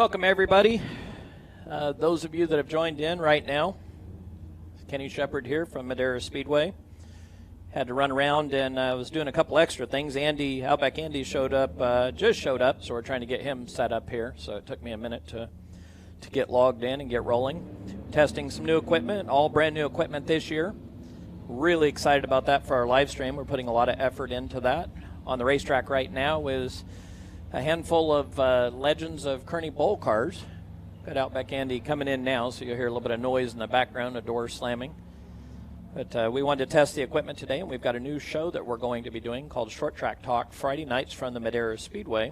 Welcome, everybody. Those of you that have joined in right now, Kenny Shepard here from Madera Speedway. Had to run around and was doing a couple extra things. Outback Andy showed up, just showed up, so we're trying to get him set up here. So it took me a minute to get logged in and get rolling. Testing some new equipment, all brand new equipment this year. Really excited about that for our live stream. We're putting a lot of effort into that. On the racetrack right now is a handful of Legends of Kearney Bowl cars. Got Outback Andy coming in now, so you'll hear a little bit of noise in the background, a door slamming. But we wanted to test the equipment today, and we've got a new show that we're going to be doing called Short Track Talk, Friday nights from the Madera Speedway.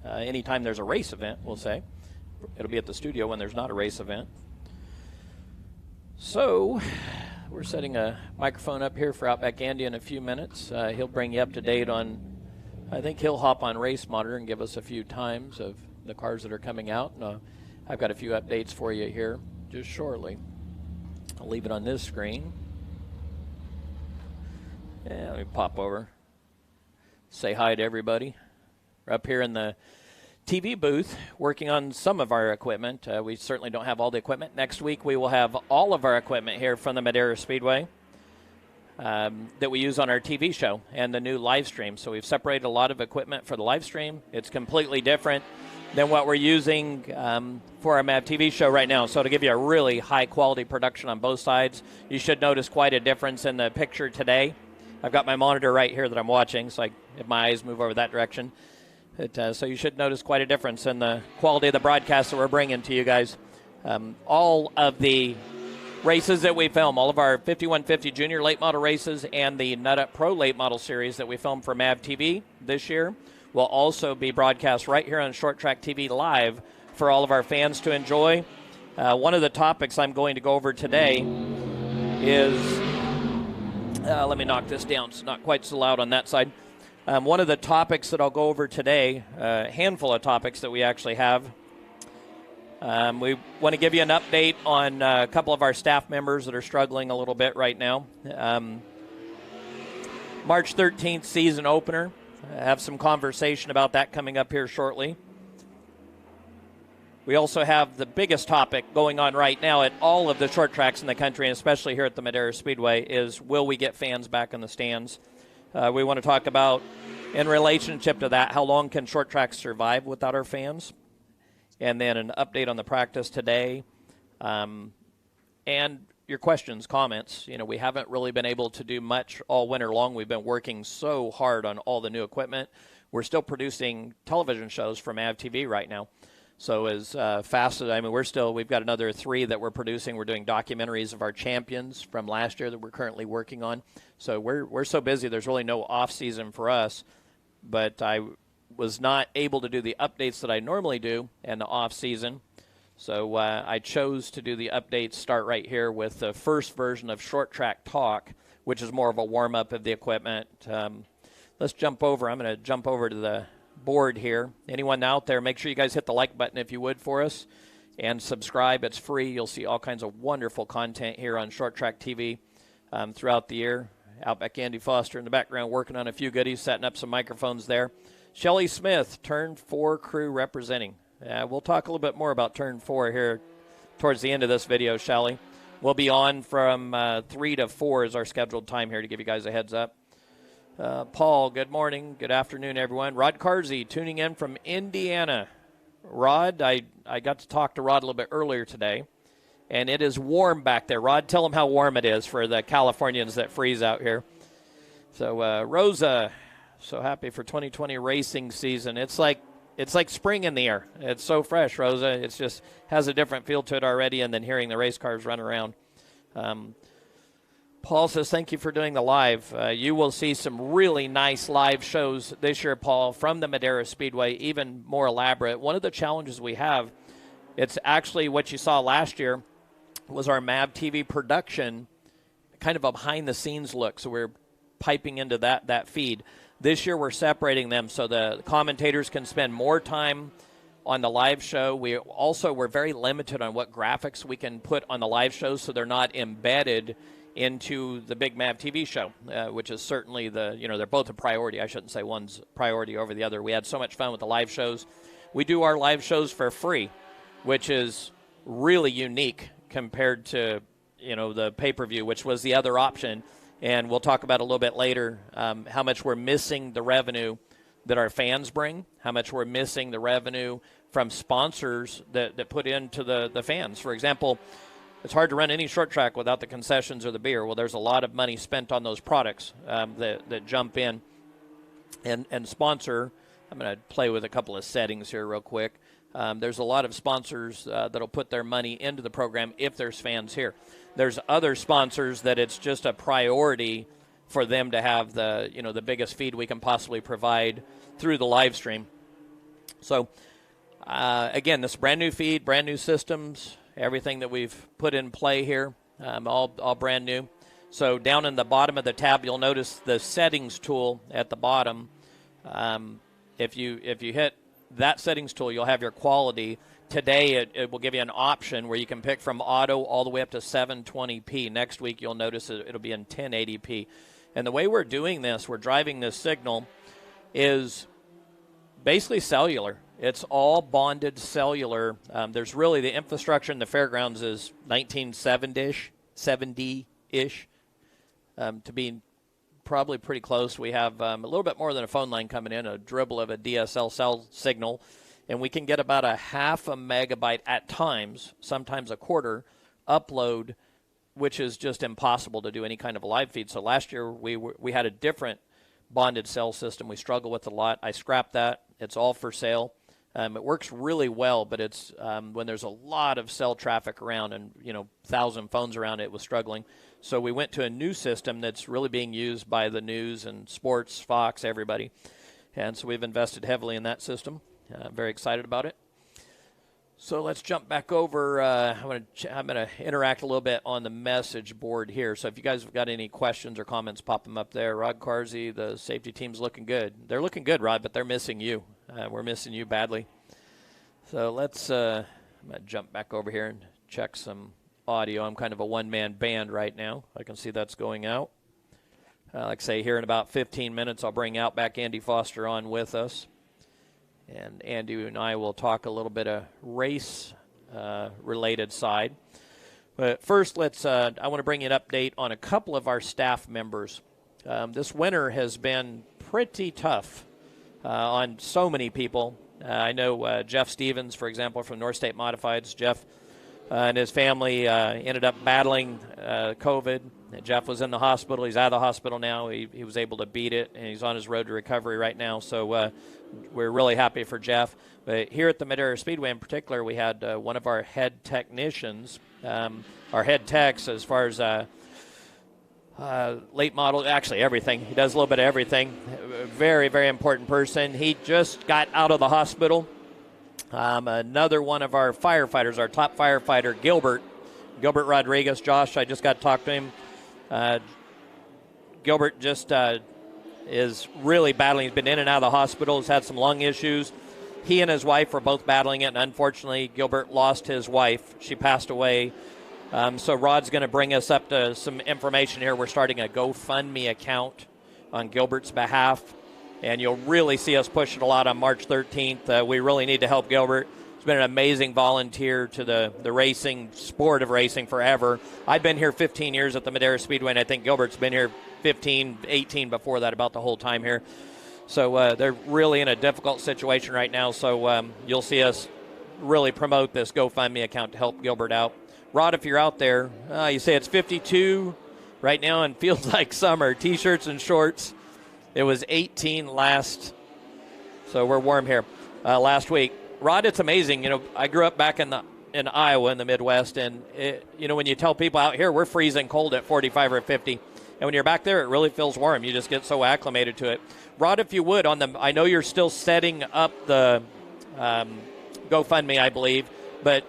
Anytime there's a race event, we'll say. It'll be at the studio when there's not a race event. So we're setting a microphone up here for Outback Andy in a few minutes. He'll bring you up to date on, I think he'll hop on Race Monitor and give us a few times of the cars that are coming out. I've got a few updates for you here just shortly. I'll leave it on this screen. Yeah, let me pop over. Say hi to everybody. We're up here in the TV booth working on some of our equipment. We certainly don't have all the equipment. Next week we will have all of our equipment here from the Madera Speedway that we use on our TV show and the new live stream. So we've separated a lot of equipment for the live stream. It's completely different than what we're using for our MAV TV show right now. So to give you a really high-quality production on both sides, you should notice quite a difference in the picture today. I've got my monitor right here that I'm watching, so if my eyes move over that direction. So you should notice quite a difference in the quality of the broadcast that we're bringing to you guys. All of the races that we film, all of our 5150 Junior late model races and the Nut Up Pro late model series that we film for MAV TV this year will also be broadcast right here on Short Track TV Live for all of our fans to enjoy. One of the topics I'm going to go over today is, let me knock this down. It's not quite so loud on that side. One of the topics that I'll go over today, a handful of topics that we actually have. We want to give you an update on a couple of our staff members that are struggling a little bit right now. March 13th season opener. I have some conversation about that coming up here shortly. We also have the biggest topic going on right now at all of the short tracks in the country, and especially here at the Madera Speedway, is will we get fans back in the stands? We want to talk about, in relationship to that, how long can short tracks survive without our fans? And then an update on the practice today. And your questions, comments. We haven't really been able to do much all winter long. We've been working so hard on all the new equipment. We're still producing television shows for MAV TV right now. So as fast as, we've got another 3 that we're producing. We're doing documentaries of our champions from last year that we're currently working on. So we're so busy, there's really no off season for us. But I was not able to do the updates that I normally do in the off season. So I chose to do the updates, start right here with the first version of Short Track Talk, which is more of a warm-up of the equipment. Let's jump over. I'm going to jump over to the board here. Anyone out there, make sure you guys hit the like button if you would for us, and subscribe. It's free. You'll see all kinds of wonderful content here on Short Track TV throughout the year. Outback Andy Foster in the background working on a few goodies, setting up some microphones there. Shelly Smith, Turn 4 crew representing. We'll talk a little bit more about Turn 4 here towards the end of this video, Shelly. We'll be on from 3 to 4 is our scheduled time here to give you guys a heads up. Paul, good morning. Good afternoon, everyone. Rod Carsey tuning in from Indiana. Rod, I got to talk to Rod a little bit earlier today, and it is warm back there. Rod, tell them how warm it is for the Californians that freeze out here. So, Rosa, so happy for 2020 racing season. It's like spring in the air. It's so fresh, Rosa. It's just has a different feel to it already, and then hearing the race cars run around. Paul says, thank you for doing the live. You will see some really nice live shows this year, Paul, from the Madera Speedway, even more elaborate. One of the challenges we have, it's actually what you saw last year, was our MAV TV production, kind of a behind-the-scenes look. So we're piping into that feed. This year we're separating them so the commentators can spend more time on the live show. We're very limited on what graphics we can put on the live shows so they're not embedded into the big MAV TV show, which is certainly they're both a priority. I shouldn't say one's priority over the other. We had so much fun with the live shows. we do our live shows for free, which is really unique compared to, the pay-per-view, which was the other option. And we'll talk about a little bit later how much we're missing the revenue that our fans bring, how much we're missing the revenue from sponsors that put into the fans. For example, it's hard to run any short track without the concessions or the beer. Well, there's a lot of money spent on those products that jump in and sponsor. I'm going to play with a couple of settings here real quick. There's a lot of sponsors that'll put their money into the program if there's fans here. There's other sponsors that it's just a priority for them to have the biggest feed we can possibly provide through the live stream. So, again, this brand new feed, brand new systems, everything that we've put in play here, all brand new. So down in the bottom of the tab, you'll notice the settings tool at the bottom. If you hit that settings tool, you'll have your quality. Today, it will give you an option where you can pick from auto all the way up to 720p. Next week, you'll notice it'll be in 1080p. And the way we're doing this, we're driving this signal, is basically cellular. It's all bonded cellular. There's really the infrastructure in the fairgrounds is 1970-ish, 70-ish, to be probably pretty close. We have a little bit more than a phone line coming in, a dribble of a DSL cell signal, and we can get about a half a megabyte at times, sometimes a quarter, upload, which is just impossible to do any kind of a live feed. So last year we had a different bonded cell system. We struggle with a lot. I scrapped that. It's all for sale. It works really well, but it's when there's a lot of cell traffic around and 1,000 phones around, it was struggling. So we went to a new system that's really being used by the news and sports, Fox, everybody. And so we've invested heavily in that system. I'm very excited about it. So let's jump back over. I'm going to interact a little bit on the message board here. So if you guys have got any questions or comments, pop them up there. Rod Carsey, the safety team's looking good. They're looking good, Rod, but they're missing you. We're missing you badly. So let's I'm going to jump back over here and check some audio. I'm kind of a one-man band right now. I can see that's going out. Like I say, here in about 15 minutes, I'll bring Outback Andy Foster on with us. And Andy and I will talk a little bit of race-related side. But first, I want to bring you an update on a couple of our staff members. This winter has been pretty tough on so many people. I know Jeff Stevens, for example, from North State Modifieds. Jeff and his family ended up battling COVID. Jeff was in the hospital. He's out of the hospital now. He was able to beat it, and he's on his road to recovery right now. So we're really happy for Jeff. But here at the Madera Speedway in particular, we had one of our head technicians, our head techs as far as late model, actually everything. He does a little bit of everything. Very, very important person. He just got out of the hospital. Another one of our firefighters, our top firefighter, Gilbert Rodriguez. Josh, I just got to talk to him. Gilbert just is really battling. He's been in and out of the hospital. He's had some lung issues. He and his wife are both battling it, and unfortunately, Gilbert lost his wife. She passed away. So Rod's going to bring us up to some information here. We're starting a GoFundMe account on Gilbert's behalf, and you'll really see us push it a lot on March 13th. We really need to help Gilbert. He's been an amazing volunteer to the racing, sport of racing forever. I've been here 15 years at the Madera Speedway, and I think Gilbert's been here 15, 18 before that, about the whole time here. So they're really in a difficult situation right now, so you'll see us really promote this GoFundMe account to help Gilbert out. Rod, if you're out there, you say it's 52 right now and feels like summer. T-shirts and shorts. It was 18 so we're warm here, last week. Rod, it's amazing. I grew up back in Iowa in the Midwest, and when you tell people out here we're freezing cold at 45 or 50, and when you're back there, it really feels warm. You just get so acclimated to it. Rod, if you would, I know you're still setting up the GoFundMe, I believe, but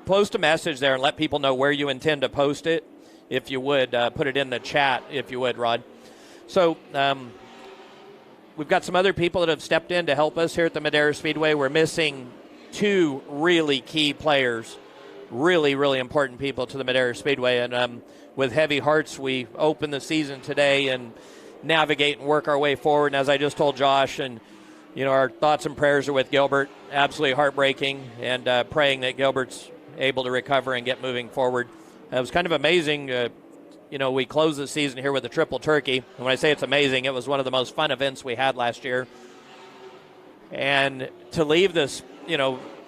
post a message there and let people know where you intend to post it. If you would, put it in the chat, if you would, Rod. So we've got some other people that have stepped in to help us here at the Madera Speedway. We're missing two really key players, really, really important people to the Madera Speedway. And with heavy hearts, we open the season today and navigate and work our way forward. And as I just told Josh, and our thoughts and prayers are with Gilbert. Absolutely heartbreaking, and praying that Gilbert's able to recover and get moving forward. It was kind of amazing. We closed the season here with a triple turkey. And when I say it's amazing, it was one of the most fun events we had last year. And to leave this,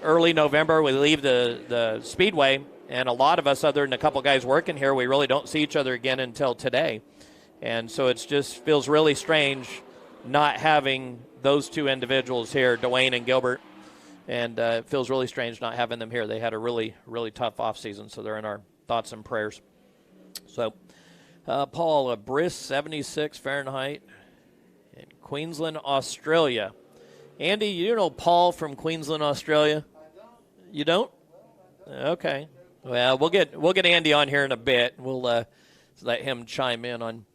early November, we leave the Speedway, and a lot of us, other than a couple guys working here, we really don't see each other again until today. And so it just feels really strange not having those two individuals here, Dwayne and Gilbert. And it feels really strange not having them here. They had a really, really tough offseason, so they're in our thoughts and prayers. So, Paul, a brisk 76 Fahrenheit in Queensland, Australia. Andy, you know Paul from Queensland, Australia? I don't. You don't? Okay. Well, we'll get Andy on here in a bit. We'll let him chime in on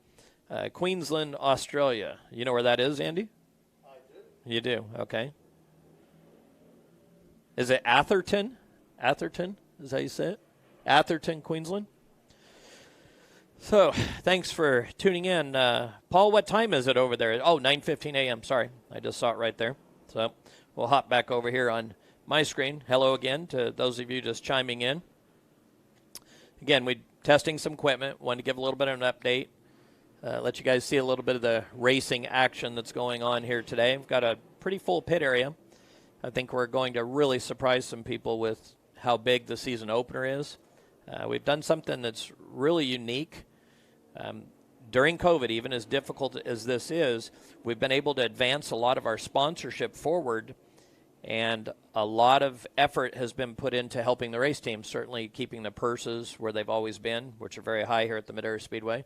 Queensland, Australia. You know where that is, Andy? I do. You do? Okay. Is it Atherton? Atherton? Is that how you say it? Atherton, Queensland? So, thanks for tuning in. Paul, what time is it over there? Oh, 9:15 a.m. Sorry, I just saw it right there. So, we'll hop back over here on my screen. Hello again to those of you just chiming in. Again, we're testing some equipment. Wanted to give a little bit of an update. Let you guys see a little bit of the racing action that's going on here today. We've got a pretty full pit area. I think we're going to really surprise some people with how big the season opener is. We've done something that's really unique. During COVID, even as difficult as this is, we've been able to advance a lot of our sponsorship forward, and a lot of effort has been put into helping the race teams, certainly keeping the purses where they've always been, which are very high here at the Mid-Area Speedway.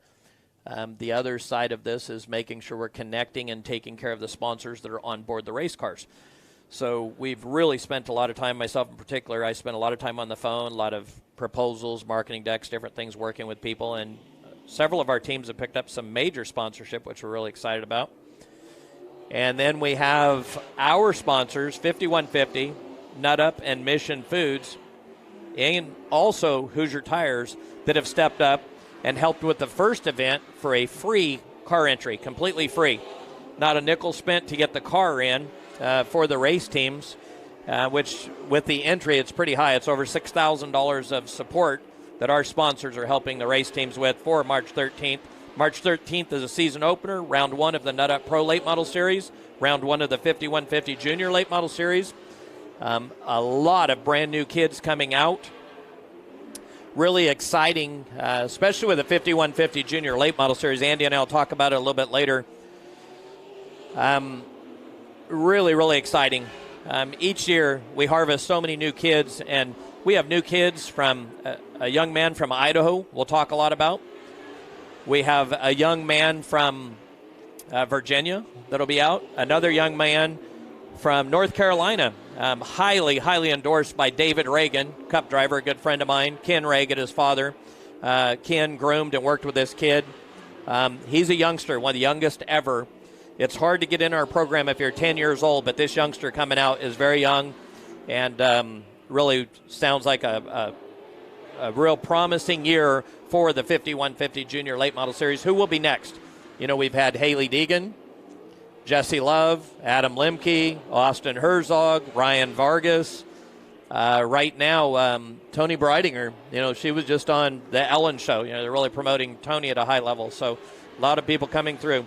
The other side of this is making sure we're connecting and taking care of the sponsors that are on board the race cars. So we've really spent a lot of time, myself in particular, I spent a lot of time on the phone, a lot of proposals, marketing decks, different things, working with people, and several of our teams have picked up some major sponsorship, which we're really excited about. And then we have our sponsors, 5150, Nut Up, and Mission Foods, and also Hoosier Tires, that have stepped up and helped with the first event for a free car entry, completely free. Not a nickel spent to get the car in for the race teams, which with the entry, it's pretty high. It's over $6,000 of support that our sponsors are helping the race teams with for March 13th. March 13th is a season opener, round one of the Nut Up Pro Late Model Series, round one of the 5150 Junior Late Model Series. A lot of brand new kids coming out. Really exciting, especially with the 5150 Junior Late Model Series. Andy and I will talk about it a little bit later. Really, really exciting. Each year we harvest so many new kids, and we have new kids from a young man from Idaho we'll talk a lot about. We have a young man from Virginia that'll be out. Another young man from North Carolina, highly, highly endorsed by David Reagan, Cup driver, a good friend of mine. Ken Reagan, his father. Ken groomed and worked with this kid. He's a youngster, one of the youngest ever. It's hard to get in our program if you're 10 years old, but this youngster coming out is very young and really sounds like a real promising year for the 5150 Junior Late Model Series. Who will be next? We've had Haley Deegan, Jesse Love, Adam Lemke, Austin Herzog, Ryan Vargas. Right now, Tony Breidinger, she was just on the Ellen Show. They're really promoting Tony at a high level. So a lot of people coming through.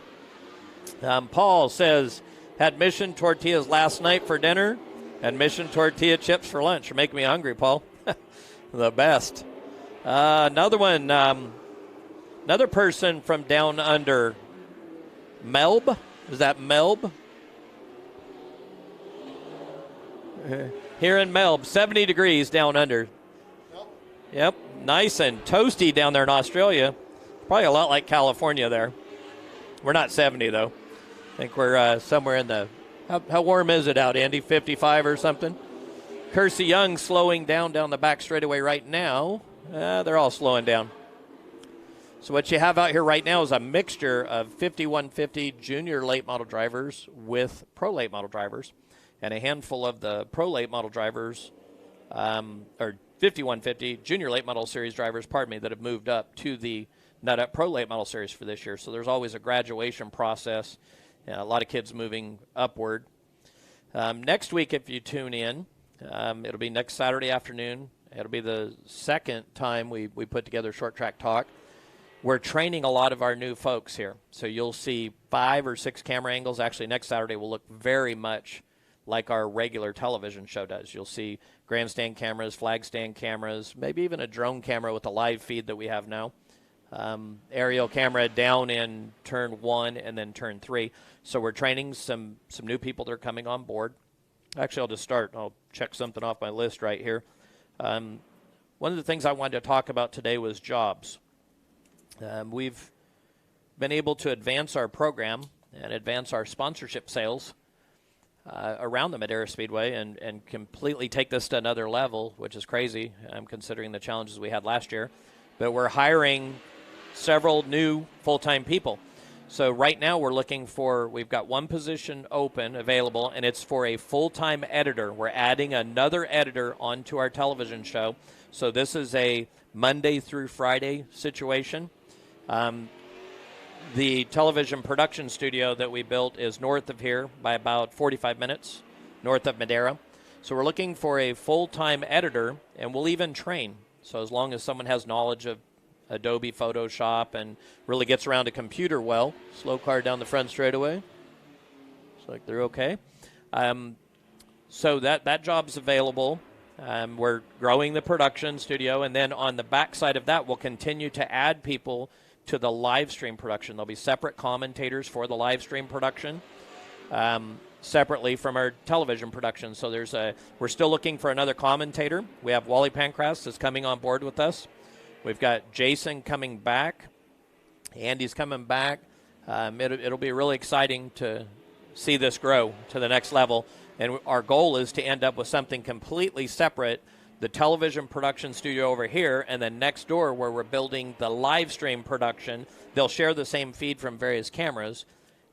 Paul says, had Mission tortillas last night for dinner and Mission tortilla chips for lunch. You're making me hungry, Paul. The best. Another one, another person from down under, Melb. Is that Melb? Here in Melb, 70 degrees down under. Yep, nice and toasty down there in Australia. Probably a lot like California there. We're not 70, though. I think we're somewhere in the, how warm is it out, Andy? 55 or something? Kersey Young slowing down the back straightaway right now. They're all slowing down. So what you have out here right now is a mixture of 5150 junior late model drivers with pro late model drivers, and a handful of the pro late model drivers, or 5150 junior late model series drivers, that have moved up to the Nut Up Pro Late Model Series for this year. So there's always a graduation process. A lot of kids moving upward. Next week, if you tune in, it'll be next Saturday afternoon. It'll be the second time we put together Short Track Talk. We're training a lot of our new folks here. So you'll see 5 or 6 camera angles. Actually, next Saturday will look very much like our regular television show does. You'll see grandstand cameras, flag stand cameras, maybe even a drone camera with the live feed that we have now. Aerial camera down in turn 1 and then turn 3. So we're training some new people that are coming on board. Actually, I'll just start. I'll check something off my list right here. One of the things I wanted to talk about today was jobs. We've been able to advance our program and advance our sponsorship sales around the Madera Speedway and completely take this to another level, which is crazy, considering the challenges we had last year. But we're hiring several new full-time people. So right now we've got one position open, available, and it's for a full-time editor. We're adding another editor onto our television show. So this is a Monday through Friday situation. The television production studio that we built is north of here by about 45 minutes, north of Madera. So we're looking for a full-time editor, and we'll even train. So as long as someone has knowledge of Adobe Photoshop and really gets around a computer well. Slow car down the front straightaway. Looks like they're okay. So that job's available. We're growing the production studio, and then on the backside of that, we'll continue to add people to the live stream production. There'll be separate commentators for the live stream production, separately from our television production. So we're still looking for another commentator. We have Wally Pancras is coming on board with us. We've got Jason coming back. Andy's coming back. It'll be really exciting to see this grow to the next level. And our goal is to end up with something completely separate, the television production studio over here, and then next door where we're building the live stream production. They'll share the same feed from various cameras,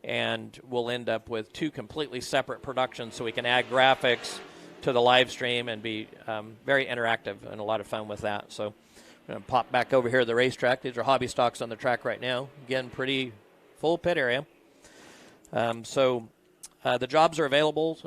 and we'll end up with 2 completely separate productions so we can add graphics to the live stream and be very interactive and a lot of fun with that. So I'm going to pop back over here to the racetrack. These are hobby stocks on the track right now. Again, pretty full pit area. The jobs are available.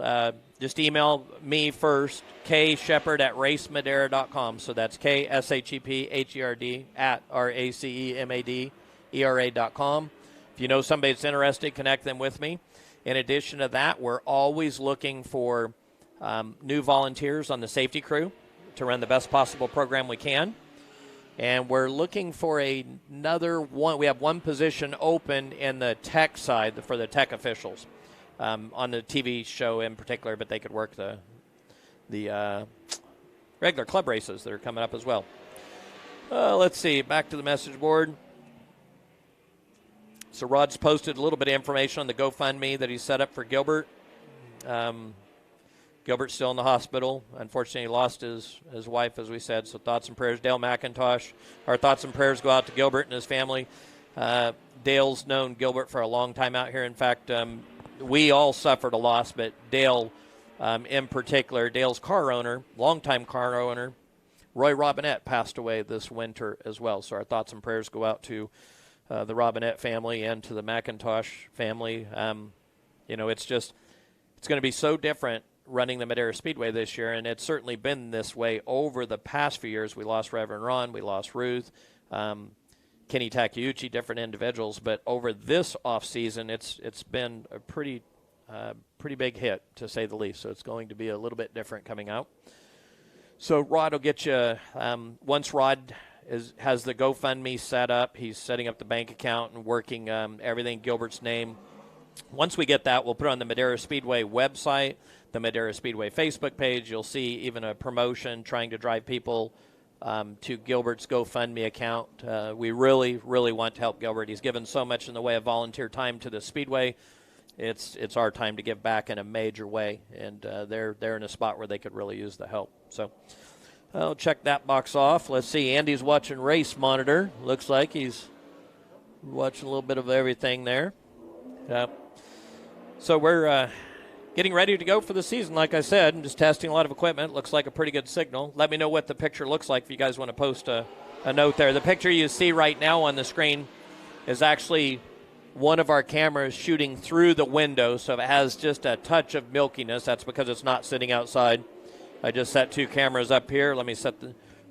Just email me first, kshepard@racemadera.com. So that's KSHEPHERD @RACEMADERA.com. If you know somebody that's interested, connect them with me. In addition to that, we're always looking for new volunteers on the safety crew to run the best possible program we can. And we're looking for another one. We have one position open in the tech side for the tech officials on the TV show in particular, but they could work the regular club races that are coming up as well. Let's see. Back to the message board. So Rod's posted a little bit of information on the GoFundMe that he set up for Gilbert. Gilbert's still in the hospital. Unfortunately, he lost his wife, as we said, so thoughts and prayers. Dale McIntosh, our thoughts and prayers go out to Gilbert and his family. Dale's known Gilbert for a long time out here. In fact, we all suffered a loss, but Dale in particular, Dale's car owner, longtime car owner, Roy Robinette, passed away this winter as well. So our thoughts and prayers go out to the Robinette family and to the McIntosh family. It's going to be so different running the Madera Speedway this year, and it's certainly been this way over the past few years. We lost Reverend Ron, we lost Ruth, Kenny Takeuchi, different individuals, but over this off season, it's been a pretty big hit, to say the least. So it's going to be a little bit different coming out. So Rod will get you once Rod has the GoFundMe set up. He's setting up the bank account and working everything Gilbert's name. Once we get that, we'll put it on the Madera Speedway website, the Madera Speedway Facebook page. You'll see even a promotion trying to drive people to Gilbert's GoFundMe account. We really, really want to help Gilbert. He's given so much in the way of volunteer time to the Speedway. It's our time to give back in a major way, and they're in a spot where they could really use the help. So I'll check that box off. Let's see. Andy's watching Race Monitor. Looks like he's watching a little bit of everything there. So we're getting ready to go for the season, like I said, and just testing a lot of equipment. Looks like a pretty good signal. Let me know what the picture looks like if you guys want to post a note there. The picture you see right now on the screen is actually one of our cameras shooting through the window, so if it has just a touch of milkiness, that's because it's not sitting outside. I just set 2 cameras up here. Let me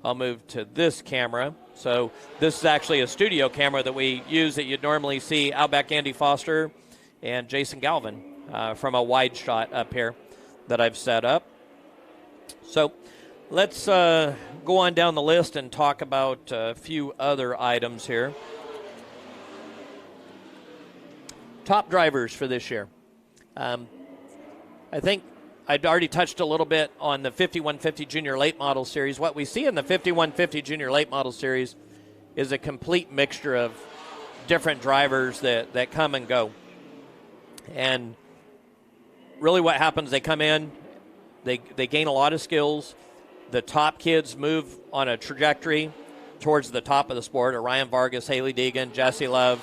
I'll move to this camera. So this is actually a studio camera that we use that you'd normally see Outback Andy Foster and Jason Galvin from a wide shot up here that I've set up. So let's go on down the list and talk about a few other items here. Top drivers for this year. I think I'd already touched a little bit on the 5150 Junior Late Model Series. What we see in the 5150 Junior Late Model Series is a complete mixture of different drivers that come and go. And really what happens, they come in, they gain a lot of skills. The top kids move on a trajectory towards the top of the sport. Ryan Vargas, Haley Deegan, Jesse Love,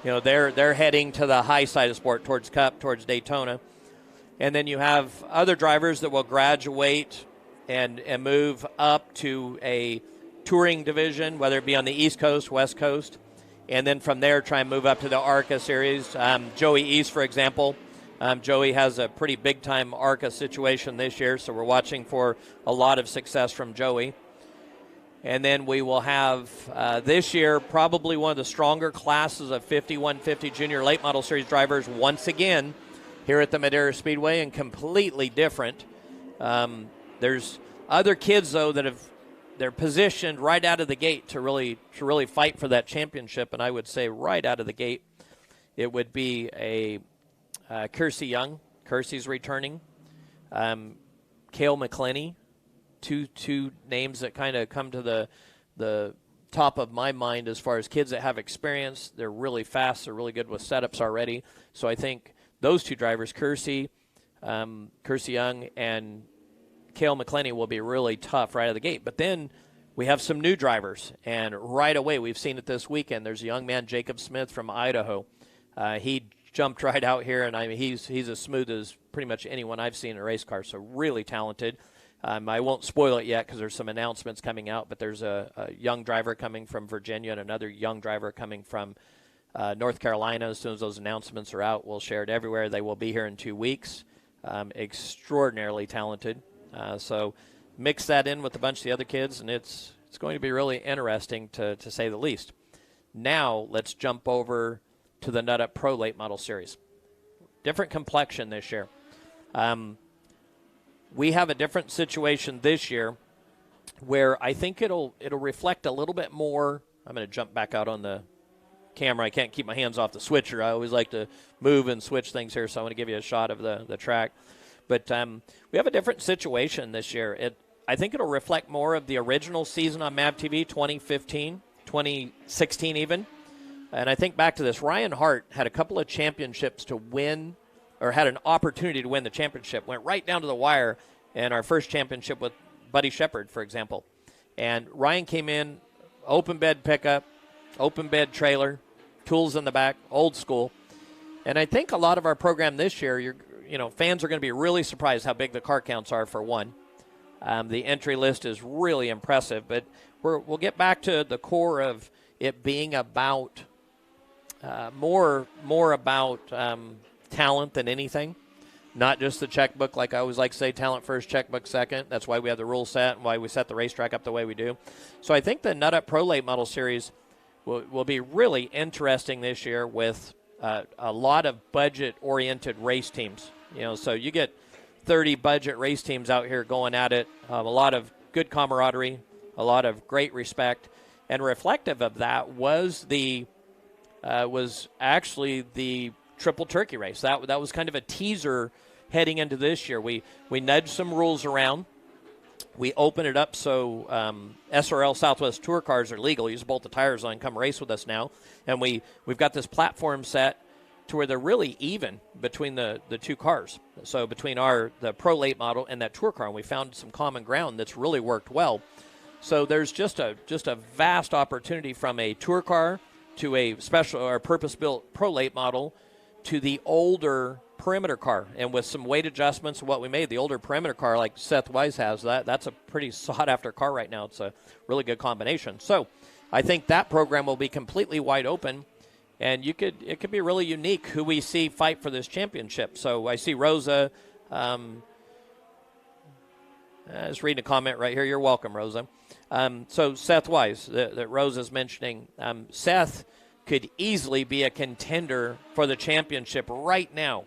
they're heading to the high side of sport, towards Cup, towards Daytona. And then you have other drivers that will graduate and move up to a touring division, whether it be on the East Coast, West Coast, and then from there try and move up to the ARCA series. Joey East, for example. Joey has a pretty big-time ARCA situation this year, so we're watching for a lot of success from Joey. And then we will have this year probably one of the stronger classes of 5150 Junior Late Model Series drivers once again here at the Madera Speedway, and completely different. There's other kids, though, they're positioned right out of the gate to really fight for that championship, and I would say right out of the gate it would be a Kersey Young. Kersey's returning. Cale McClenny. Two names that kind of come to the top of my mind as far as kids that have experience. They're really fast. They're really good with setups already. So I think those 2 drivers, Kersey Young and Cale McClenny, will be really tough right out of the gate. But then we have some new drivers, and right away, we've seen it this weekend. There's a young man, Jacob Smith from Idaho. He jumped right out here, and I mean he's as smooth as pretty much anyone I've seen in a race car. So really talented. I won't spoil it yet because there's some announcements coming out, but there's a young driver coming from Virginia and another young driver coming from North Carolina. As soon as those announcements are out, we'll share it everywhere. They will be here in 2 weeks. Extraordinarily talented. So mix that in with a bunch of the other kids, and it's going to be really interesting to say the least. Now let's jump over to the Nut Up Pro Late Model Series. Different complexion this year. We have a different situation this year where I think it'll reflect a little bit more. I'm going to jump back out on the camera. I can't keep my hands off the switcher. I always like to move and switch things here, so I want to give you a shot of the track. But we have a different situation this year. I think it'll reflect more of the original season on MAV TV, 2015, 2016 even. And I think back to this, Ryan Hart had a couple of championships to win, or had an opportunity to win the championship, went right down to the wire in our first championship with Buddy Shepard, for example. And Ryan came in, open bed pickup, open bed trailer, tools in the back, old school. And I think a lot of our program this year, fans are going to be really surprised how big the car counts are for one. The entry list is really impressive, but we'll get back to the core of it being about more about talent than anything, not just the checkbook. Like I always like to say, talent first, checkbook second. That's why we have the rules set and why we set the racetrack up the way we do. So I think the Nut Up Pro Late Model Series will be really interesting this year with a lot of budget-oriented race teams. So you get 30 budget race teams out here going at it, a lot of good camaraderie, a lot of great respect, and reflective of that was actually the Triple Turkey race. That was kind of a teaser heading into this year. We nudged some rules around. We open it up so SRL Southwest Tour cars are legal. Use bolt the tires on, come race with us now. And we've got this platform set to where they're really even between the two cars. So between the Pro Late model and that Tour car, and we found some common ground that's really worked well. So there's just a vast opportunity from a Tour car to a special or purpose-built Pro Late model to the older perimeter car. And with some weight adjustments of what we made, the older perimeter car like Seth Wise has, that's a pretty sought-after car right now. It's a really good combination. So I think that program will be completely wide open. And it could be really unique who we see fight for this championship. So I see Rosa. I was reading a comment right here. You're welcome, Rosa. So Seth Wise, that Rosa's mentioning, Seth could easily be a contender for the championship right now.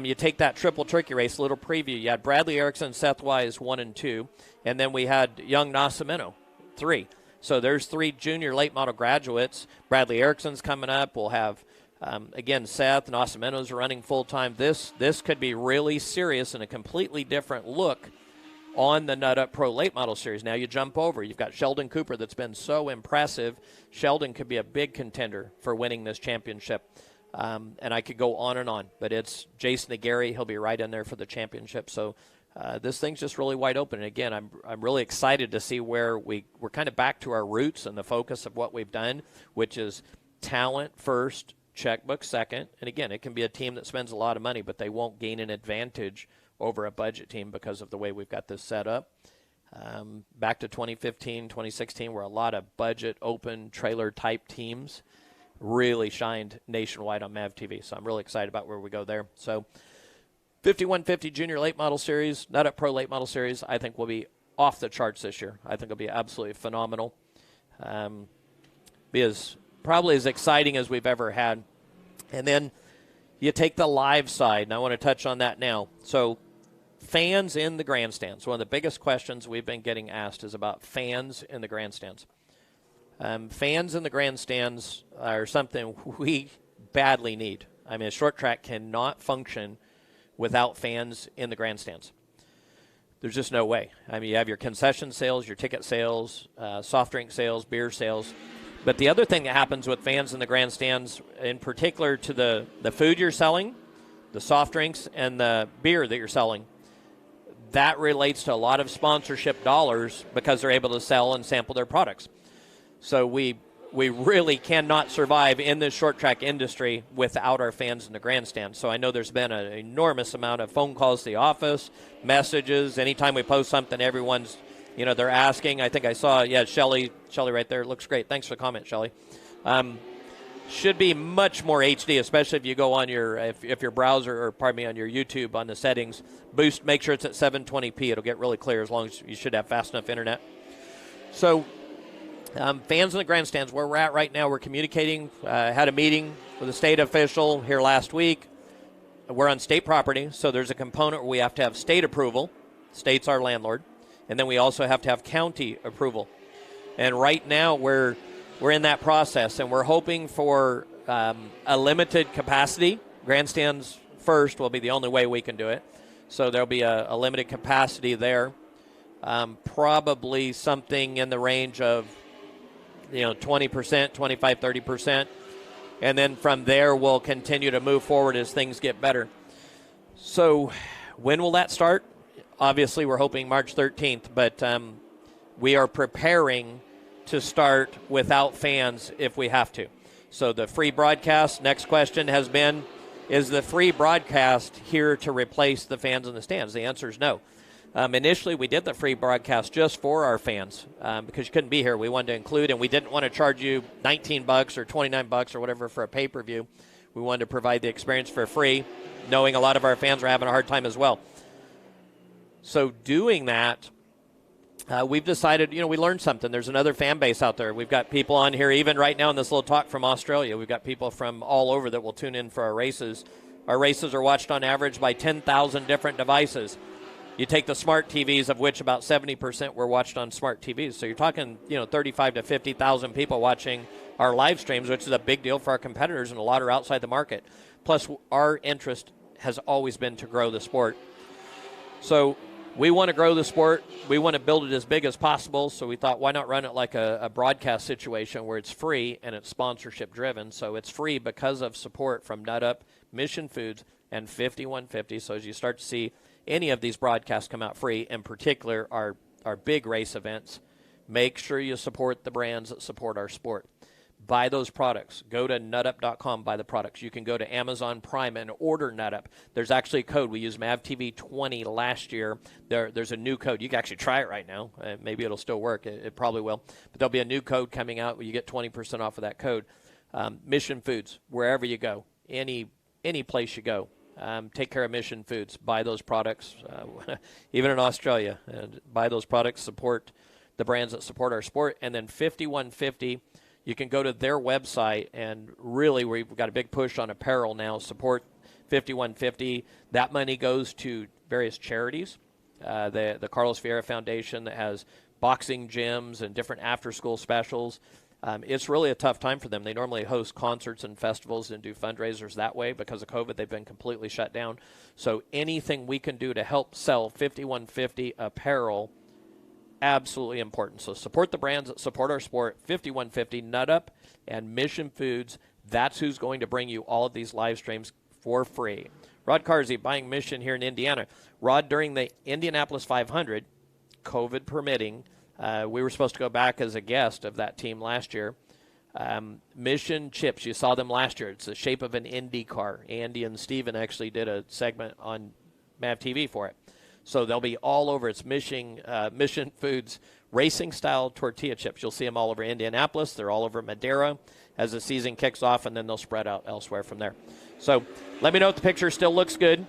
You take that triple turkey race, a little preview. You had Bradley Erickson, Seth Wise, 1 and 2. And then we had young Nascimento, 3. So there's 3 junior late model graduates. Bradley Erickson's coming up. We'll have, again, Seth. Nascimento's running full-time. This could be really serious and a completely different look on the Nut Up Pro Late Model Series. Now you jump over. You've got Sheldon Cooper that's been so impressive. Sheldon could be a big contender for winning this championship. And I could go on and on. But it's Jason Aguirre. He'll be right in there for the championship. So this thing's just really wide open. And again, I'm really excited to see where we're kind of back to our roots and the focus of what we've done, which is talent first, checkbook second. And again, it can be a team that spends a lot of money, but they won't gain an advantage over a budget team because of the way we've got this set up. Back to 2015, 2016, where a lot of budget open trailer type teams really shined nationwide on MAV TV. So I'm really excited about where we go there. So 5150 Junior Late Model Series, Nut Up Pro Late Model Series, I think will be off the charts this year. I think it'll be absolutely phenomenal. Be probably as exciting as we've ever had. And then you take the live side, and I want to touch on that now. So fans in the grandstands. One of the biggest questions we've been getting asked is about fans in the grandstands. Fans in the grandstands are something we badly need. I mean, a short track cannot function without fans in the grandstands. There's just no way. I mean, you have your concession sales, your ticket sales, soft drink sales, beer sales. But the other thing that happens with fans in the grandstands, in particular to the food you're selling, the soft drinks, and the beer that you're selling, that relates to a lot of sponsorship dollars because they're able to sell and sample their products. So we really cannot survive in this short track industry without our fans in the grandstand. So I know there's been an enormous amount of phone calls to the office, messages. Anytime we post something, everyone's, they're asking. I think I saw, Shelly right there. Looks great. Thanks for the comment, Shelly. Should be much more HD, especially if you go on if your browser, on your YouTube on the settings, make sure it's at 720p. It'll get really clear as long as you should have fast enough internet. So fans in the grandstands, where we're at right now, we're communicating. Had a meeting with a state official here last week. We're on state property, so there's a component where we have to have state approval. State's our landlord. And then we also have to have county approval. And right now we're in that process, and we're hoping for a limited capacity. Grandstands first will be the only way we can do it. So there'll be a limited capacity there. Probably something in the range of 20%, 25, 30%. And then from there, we'll continue to move forward as things get better. So when will that start? Obviously, we're hoping March 13th, but we are preparing to start without fans if we have to. So the free broadcast, next question has been, is the free broadcast here to replace the fans in the stands? The answer is no. Initially, we did the free broadcast just for our fans because you couldn't be here. We wanted to include, and we didn't want to charge you $19 or $29 or whatever for a pay-per-view. We wanted to provide the experience for free, knowing a lot of our fans were having a hard time as well. So doing that, we've decided, we learned something. There's another fan base out there. We've got people on here, even right now in this little talk from Australia. We've got people from all over that will tune in for our races. Our races are watched on average by 10,000 different devices. You take the smart TVs, of which about 70% were watched on smart TVs. So you're talking, 35 to 50,000 people watching our live streams, which is a big deal for our competitors, and a lot are outside the market. Plus, our interest has always been to grow the sport. So we want to grow the sport. We want to build it as big as possible. So we thought, why not run it like a broadcast situation where it's free and it's sponsorship driven. So it's free because of support from Nut Up, Mission Foods, and 5150. So as you start to see any of these broadcasts come out free, in particular our big race events, make sure you support the brands that support our sport. Buy those products. Go to nutup.com, buy the products. You can go to Amazon Prime and order NutUp. There's actually a code. We used MAVTV20 last year. There's a new code. You can actually try it right now. Maybe it'll still work. It probably will. But there'll be a new code coming out where you get 20% off of that code. Mission Foods, wherever you go, any place you go, take care of Mission Foods. Buy those products, even in Australia. Buy those products, support the brands that support our sport. And then 5150, you can go to their website, and really we've got a big push on apparel now. Support 5150. That money goes to various charities. The Carlos Vieira Foundation that has boxing gyms and different after-school specials. It's really a tough time for them. They normally host concerts and festivals and do fundraisers that way. Because of COVID, they've been completely shut down. So anything we can do to help sell 5150 apparel, absolutely important. So support the brands that support our sport. 5150, Nut Up, and Mission Foods. That's who's going to bring you all of these live streams for free. Rod Carsey, buying Mission here in Indiana. Rod, during the Indianapolis 500, COVID permitting, we were supposed to go back as a guest of that team last year. Mission chips, you saw them last year. It's the shape of an Indy car. Andy and Steven actually did a segment on MAV TV for it. So they'll be all over. It's Mission Foods racing-style tortilla chips. You'll see them all over Indianapolis. They're all over Madera as the season kicks off, and then they'll spread out elsewhere from there. So let me know if the picture still looks good.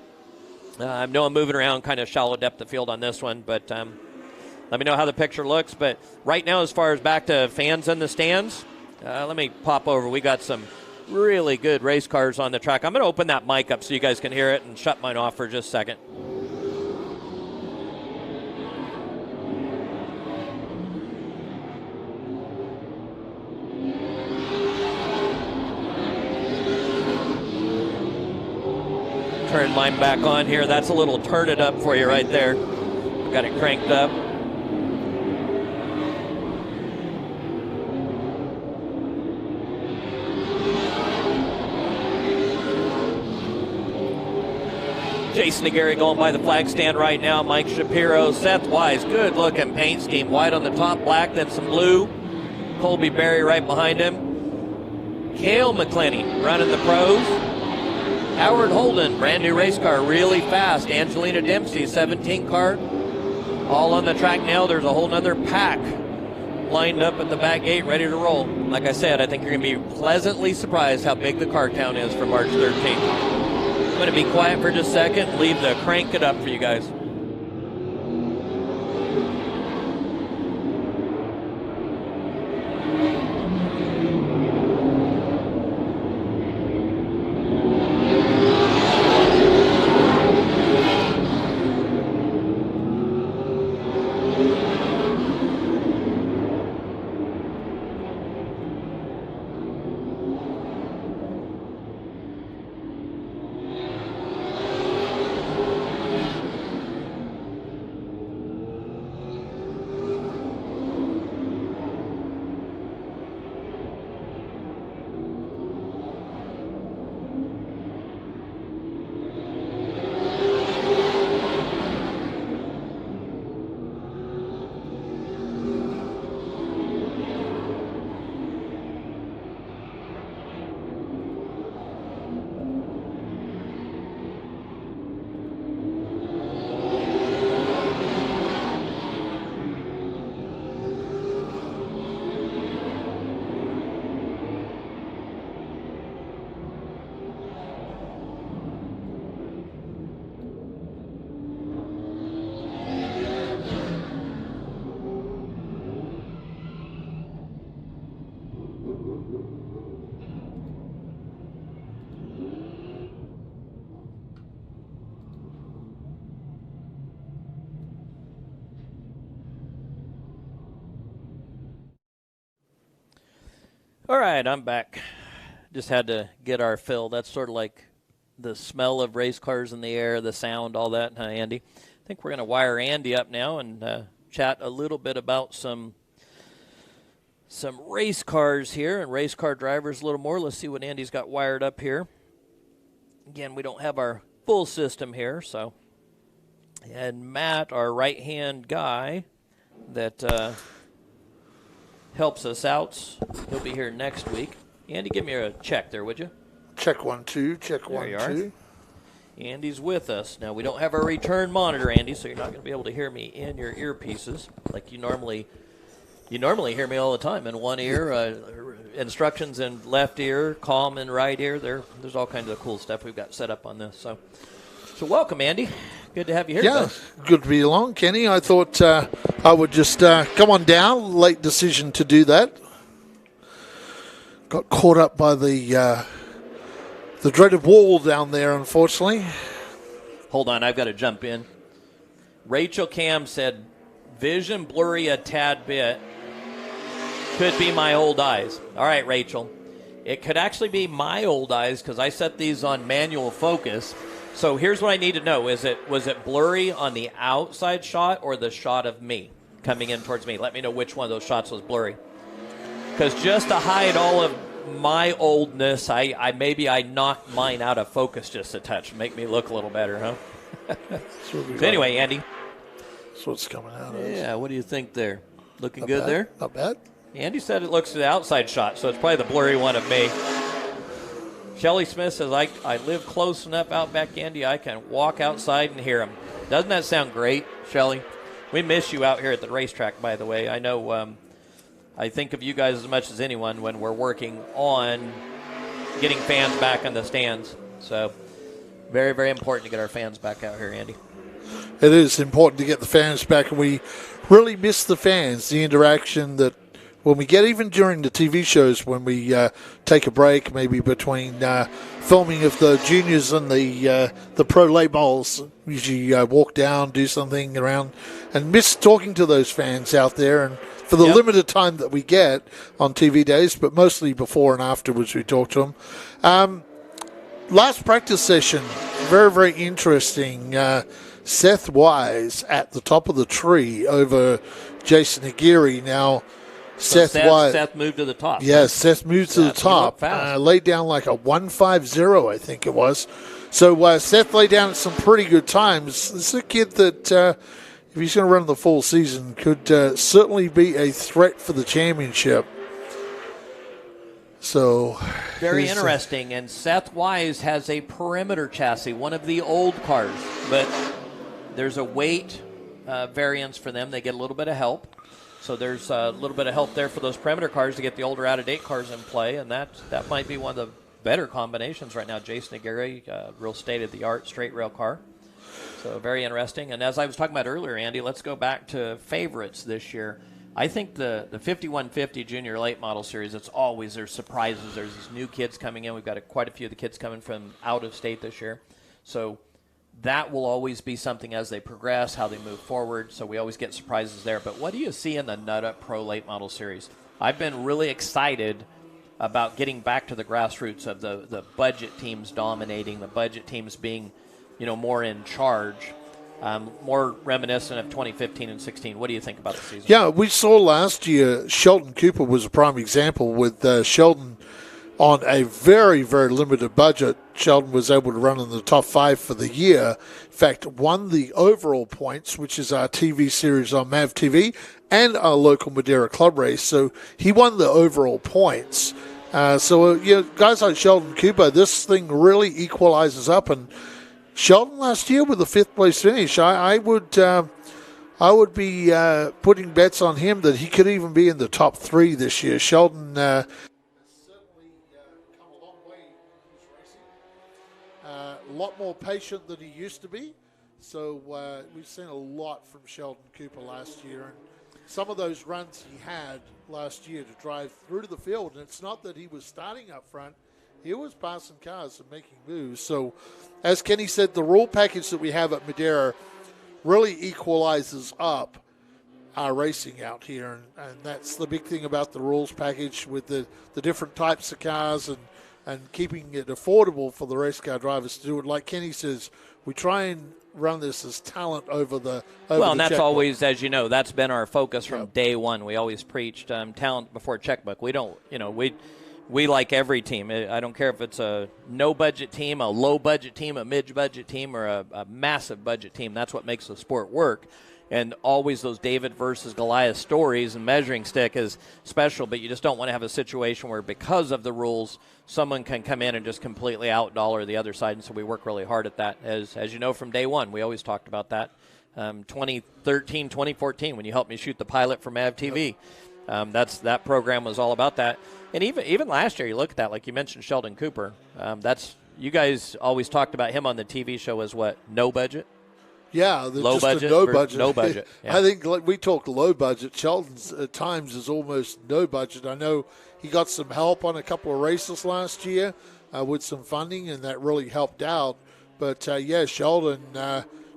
I know I'm moving around kind of shallow depth of field on this one, but let me know how the picture looks. But right now, as far as back to fans in the stands, let me pop over. We got some really good race cars on the track. I'm going to open that mic up so you guys can hear it and shut mine off for just a second. Turn mine back on here. That's a little turn it up for you right there. Got it cranked up. Jason Aguirre going by the flag stand right now. Mike Shapiro, Seth Wise, good looking paint scheme. White on the top, black, then some blue. Colby Berry right behind him. Cale McClenny running the pros. Howard Holden, brand new race car, really fast. Angelina Dempsey, 17 car. All on the track now. There's a whole nother pack lined up at the back gate, ready to roll. Like I said, I think you're going to be pleasantly surprised how big the car count is for March 13th. I'm going to be quiet for just a second, leave the crank it up for you guys. All right, I'm back. Just had to get our fill. That's sort of like the smell of race cars in the air, the sound, all that, huh, Andy? I think we're going to wire Andy up now and chat a little bit about some race cars here and race car drivers a little more. Let's see what Andy's got wired up here. Again, we don't have our full system here, so. And Matt, our right-hand guy that helps us out. He'll be here next week. Andy, give me a check there, would you? Check 1, 2. Check 1, 2. Andy's with us. Now, we don't have our return monitor, Andy, so you're not going to be able to hear me in your earpieces like you normally hear me all the time in one ear. instructions in left ear, calm in right ear. There's all kinds of cool stuff we've got set up on this. So welcome, Andy. Good to have you here. Yeah, bud. good to be along, Kenny. I thought I would just come on down. Late decision to do that. Got caught up by the dreaded wall down there, unfortunately. Hold on, I've got to jump in. Rachel Cam said, vision blurry a tad bit. Could be my old eyes. All right, Rachel. It could actually be my old eyes because I set these on manual focus. So here's what I need to know. Was it blurry on the outside shot or the shot of me coming in towards me? Let me know which one of those shots was blurry. Because just to hide all of my oldness, I knocked mine out of focus just a touch. Make me look a little better, huh? So anyway, Andy. That's what's coming out of. Yeah, what do you think there? Looking Not good bad. there? Not bad. Andy said it looks to the outside shot, so it's probably the blurry one of me. Shelly Smith says, I live close enough, Outback Andy, I can walk outside and hear him. Doesn't that sound great, Shelly? We miss you out here at the racetrack, by the way. I know I think of you guys as much as anyone when we're working on getting fans back in the stands. So very, very important to get our fans back out here, Andy. It is important to get the fans back, and we really miss the fans, the interaction that when we get, even during the TV shows, when we take a break, maybe between filming of the juniors and the pro late bowls, usually walk down, do something around, and miss talking to those fans out there. And for the limited time that we get on TV days, but mostly before and afterwards we talk to them. Last practice session, very, very interesting. Seth Wise at the top of the tree over Jason Aguirre. Now, So Seth moved to the top. Yes, right? Seth moved to the top. Laid down like a 150, I think it was. So Seth laid down some pretty good times. This is a kid that, if he's going to run the full season, could certainly be a threat for the championship. So very interesting. And Seth Wise has a perimeter chassis, one of the old cars, but there's a weight variance for them. They get a little bit of help. So there's a little bit of help there for those perimeter cars to get the older out-of-date cars in play, and that might be one of the better combinations right now. Jason Aguirre, real state-of-the-art straight rail car. So very interesting. And as I was talking about earlier, Andy, let's go back to favorites this year. I think the 5150 Junior Late Model Series, there's surprises. There's these new kids coming in. We've got quite a few of the kids coming from out of state this year. So that will always be something as they progress, how they move forward. So we always get surprises there. But what do you see in the Nut Up Pro Late Model Series? I've been really excited about getting back to the grassroots of the budget teams dominating, the budget teams being, more in charge, more reminiscent of 2015 and 16. What do you think about the season? Yeah, we saw last year Sheldon Cooper was a prime example with Sheldon on a very, very limited budget. Sheldon was able to run in the top 5 for the year. In fact, won the overall points, which is our TV series on MAV TV, and our local Madeira club race. So he won the overall points. Guys like Sheldon Cooper, this thing really equalizes up. And Sheldon last year with the 5th place finish, I would be putting bets on him that he could even be in the top 3 this year. Sheldon a lot more patient than he used to be. So we've seen a lot from Sheldon Cooper last year. And some of those runs he had last year to drive through to the field, and it's not that he was starting up front. He was passing cars and making moves. So as Kenny said, the rule package that we have at Madeira really equalizes up our racing out here. And that's the big thing about the rules package with the different types of cars and keeping it affordable for the race car drivers to do it. Like Kenny says, we try and run this as talent over the and that's checkbook. always, as you know, that's been our focus from day one. We always preached talent before checkbook. We don't, we like every team. I don't care if it's a no-budget team, a low-budget team, a mid-budget team, or a massive budget team. That's what makes the sport work. And always those David versus Goliath stories and measuring stick is special, but you just don't want to have a situation where because of the rules, someone can come in and just completely outdollar the other side. And so we work really hard at that. As you know from day one, we always talked about that. 2013, 2014, when you helped me shoot the pilot for MAV TV. That program was all about that. And even last year, you look at that, like you mentioned Sheldon Cooper. You guys always talked about him on the TV show as what, no budget? Yeah, low just budget, no budget. No budget. Yeah. I think like we talk low budget. Sheldon's at times is almost no budget. I know he got some help on a couple of races last year with some funding, and that really helped out. But Sheldon.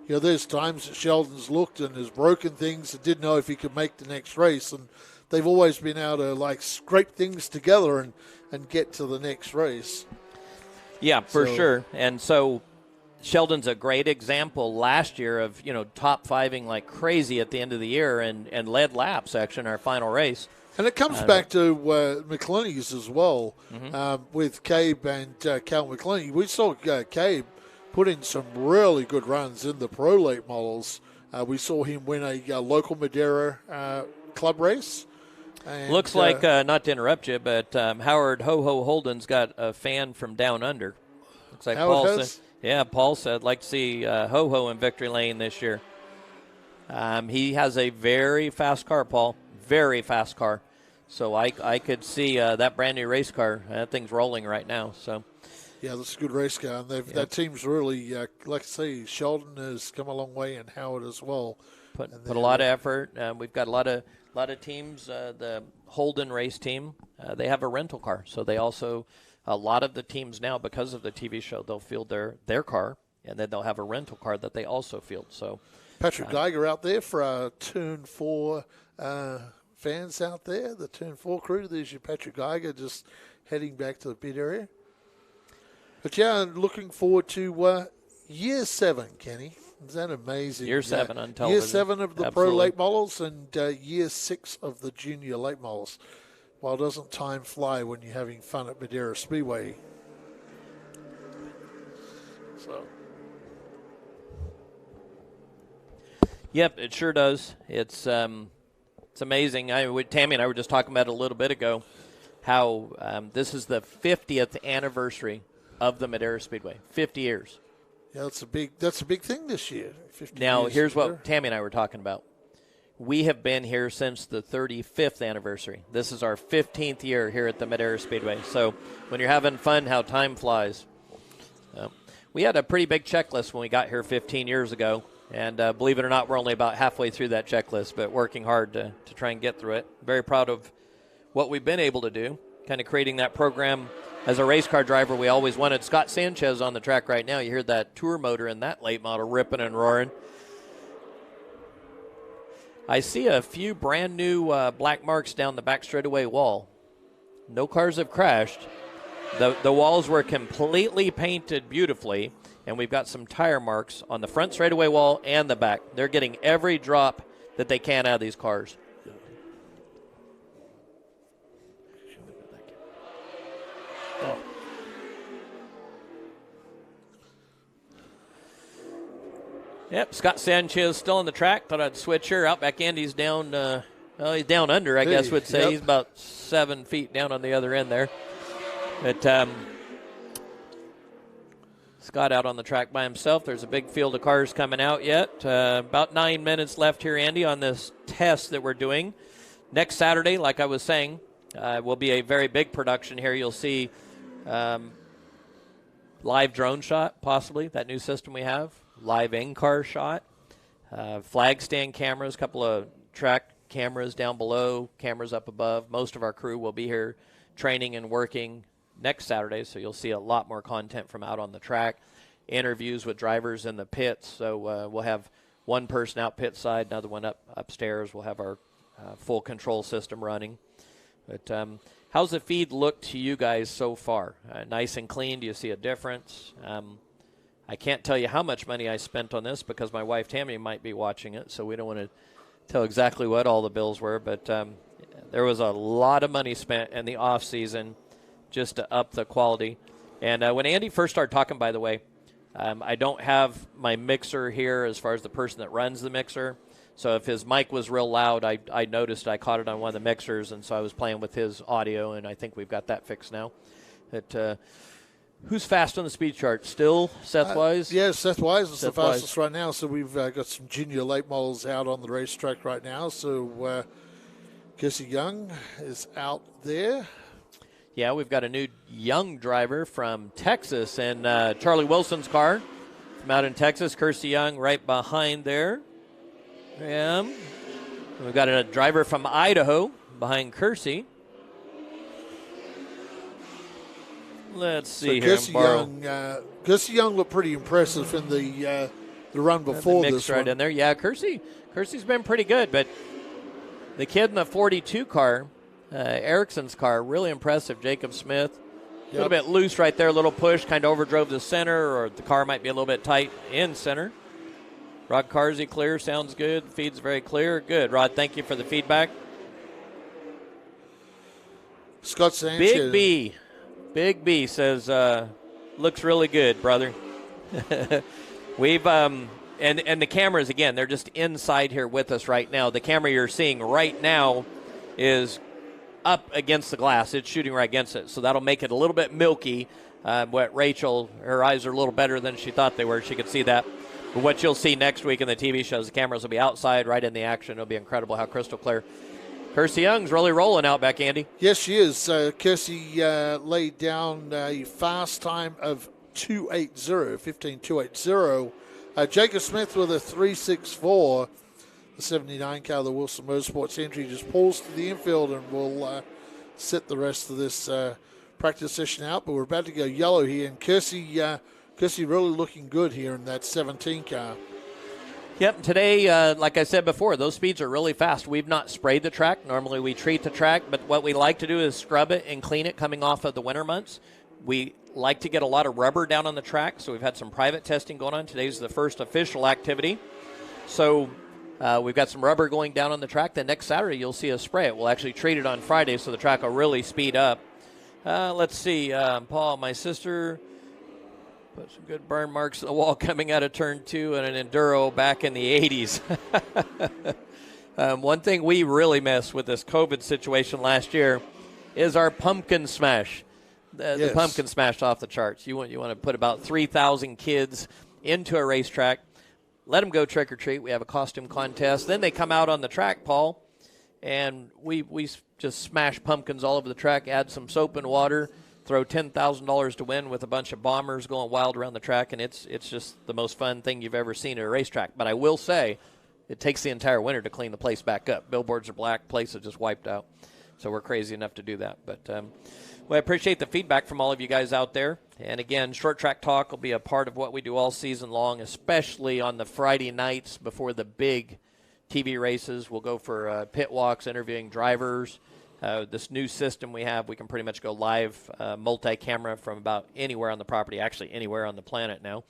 There's times that Sheldon's looked and has broken things and didn't know if he could make the next race, and they've always been able to like scrape things together and get to the next race. Yeah, for sure. And so Sheldon's a great example last year of, top fiving like crazy at the end of the year and led laps, actually, in our final race. And it comes back to McClenny's as well, with Cabe and Cal McClenny. We saw Cabe put in some really good runs in the Pro Late models. We saw him win a local Madeira club race. And, looks like, not to interrupt you, but Howard Ho-Ho Holden's got a fan from down under. Looks like Howard Paul has? said. Yeah, Paul said, I'd like to see Ho-Ho in victory lane this year. He has a very fast car, Paul. Very fast car. So I could see that brand new race car. That thing's rolling right now. So. Yeah, that's a good race car. And that team's really, like I say, Sheldon has come a long way, and Howard as well. Put a lot of effort. We've got a lot of teams. The Holden race team, they have a rental car. So they also, a lot of the teams now, because of the TV show, they'll field their car, and then they'll have a rental car that they also field. So Patrick Geiger out there for our Turn 4 fans out there, the Turn 4 crew. There's your Patrick Geiger just heading back to the pit area. But, looking forward to year 7, Kenny. Is that amazing? Year 7 on television. Year 7 of the Absolutely. Pro Late models and year 6 of the Junior Late models. Well, doesn't time fly when you're having fun at Madeira Speedway? So. Yep, it sure does. It's amazing. Tammy and I were just talking about it a little bit ago, how this is the 50th anniversary of the Madeira Speedway. 50 years. Yeah, that's a big thing this year. 50 now, years here's Madeira. what Tammy and I were talking about. We have been here since the 35th anniversary. This is our 15th year here at the Madeira Speedway. So when you're having fun, how time flies. We had a pretty big checklist when we got here 15 years ago. And believe it or not, we're only about halfway through that checklist, but working hard to try and get through it. Very proud of what we've been able to do, kind of creating that program. As a race car driver, we always wanted Scott Sanchez on the track right now. You hear that tour motor in that late model ripping and roaring. I see a few brand new black marks down the back straightaway wall. No cars have crashed. The walls were completely painted beautifully, and we've got some tire marks on the front straightaway wall and the back. They're getting every drop that they can out of these cars. Yep, Scott Sanchez still on the track. Thought I'd switch here. Outback Andy's down. He's down under, I guess would say. Yep. He's about 7 feet down on the other end there. But Scott out on the track by himself. There's a big field of cars coming out yet. About 9 minutes left here, Andy, on this test that we're doing. Next Saturday, like I was saying, will be a very big production here. You'll see live drone shot, possibly, that new system we have. Live in-car shot, flag stand cameras, a couple of track cameras down below, cameras up above. Most of our crew will be here training and working next Saturday, so you'll see a lot more content from out on the track. Interviews with drivers in the pits, so we'll have one person out pit side, another one upstairs. We'll have our full control system running. But how's the feed look to you guys so far? Nice and clean? Do you see a difference? I can't tell you how much money I spent on this because my wife Tammy might be watching it, so we don't want to tell exactly what all the bills were. But there was a lot of money spent in the off season just to up the quality. And when Andy first started talking, by the way, I don't have my mixer here as far as the person that runs the mixer. So if his mic was real loud, I noticed I caught it on one of the mixers, and so I was playing with his audio, and I think we've got that fixed now. Who's fast on the speed chart? Still Seth Wise? Yes, Seth Wise is the fastest Wise. right now. So we've got some junior late models out on the racetrack right now. So Jesse Young is out there. Yeah, we've got a new young driver from Texas in Charlie Wilson's car from out in Texas. Kirsty Young right behind there. Yeah. We've got a driver from Idaho behind Kersey. Let's see here. Kirsty Young looked pretty impressive in the run before mixed this right one. In there. Yeah, Kersey's been pretty good, but the kid in the 42 car, Erickson's car, really impressive. Jacob Smith. A little bit loose right there, a little push, kind of overdrove the center, or the car might be a little bit tight in center. Rod Carsey, clear, sounds good, feeds very clear. Good, Rod, thank you for the feedback. Scott Sanchez. Big B says, looks really good, brother. We've, and the cameras, again, they're just inside here with us right now. The camera you're seeing right now is up against the glass. It's shooting right against it, so that'll make it a little bit milky. What Rachel, her eyes are a little better than she thought they were. She could see that. But what you'll see next week in the TV shows, the cameras will be outside, right in the action. It'll be incredible how crystal clear. Kirsty Young's really rolling Outback, Andy. Yes, she is. Kirsty laid down a fast time of 15.280. Jacob Smith with a 3.64. The 79 car, the Wilson Motorsports entry, just pulls to the infield and will sit the rest of this practice session out. But we're about to go yellow here, and Kirsty really looking good here in that 17 car. Yep, today, like I said before, those speeds are really fast. We've not sprayed the track. Normally we treat the track, but what we like to do is scrub it and clean it coming off of the winter months. We like to get a lot of rubber down on the track, so we've had some private testing going on. Today's the first official activity. So we've got some rubber going down on the track. Then next Saturday you'll see us spray it. We'll actually treat it on Friday, so the track will really speed up. Let's see, Paul, my sister... Put some good burn marks in the wall coming out of turn 2 and an Enduro back in the 80s. One thing we really missed with this COVID situation last year is our pumpkin smash. The pumpkin smashed off the charts. You want to put about 3,000 kids into a racetrack, let them go trick or treat. We have a costume contest. Then they come out on the track, Paul, and we just smash pumpkins all over the track, add some soap and water, throw $10,000 to win with a bunch of bombers going wild around the track, and it's just the most fun thing you've ever seen at a racetrack. But I will say, it takes the entire winter to clean the place back up. Billboards are black, place is just wiped out. So we're crazy enough to do that. But I appreciate the feedback from all of you guys out there. And again, Short Track Talk will be a part of what we do all season long, especially on the Friday nights before the big TV races. We'll go for pit walks, interviewing drivers. This new system we have, we can pretty much go live multi-camera from about anywhere on the property, actually anywhere on the planet now.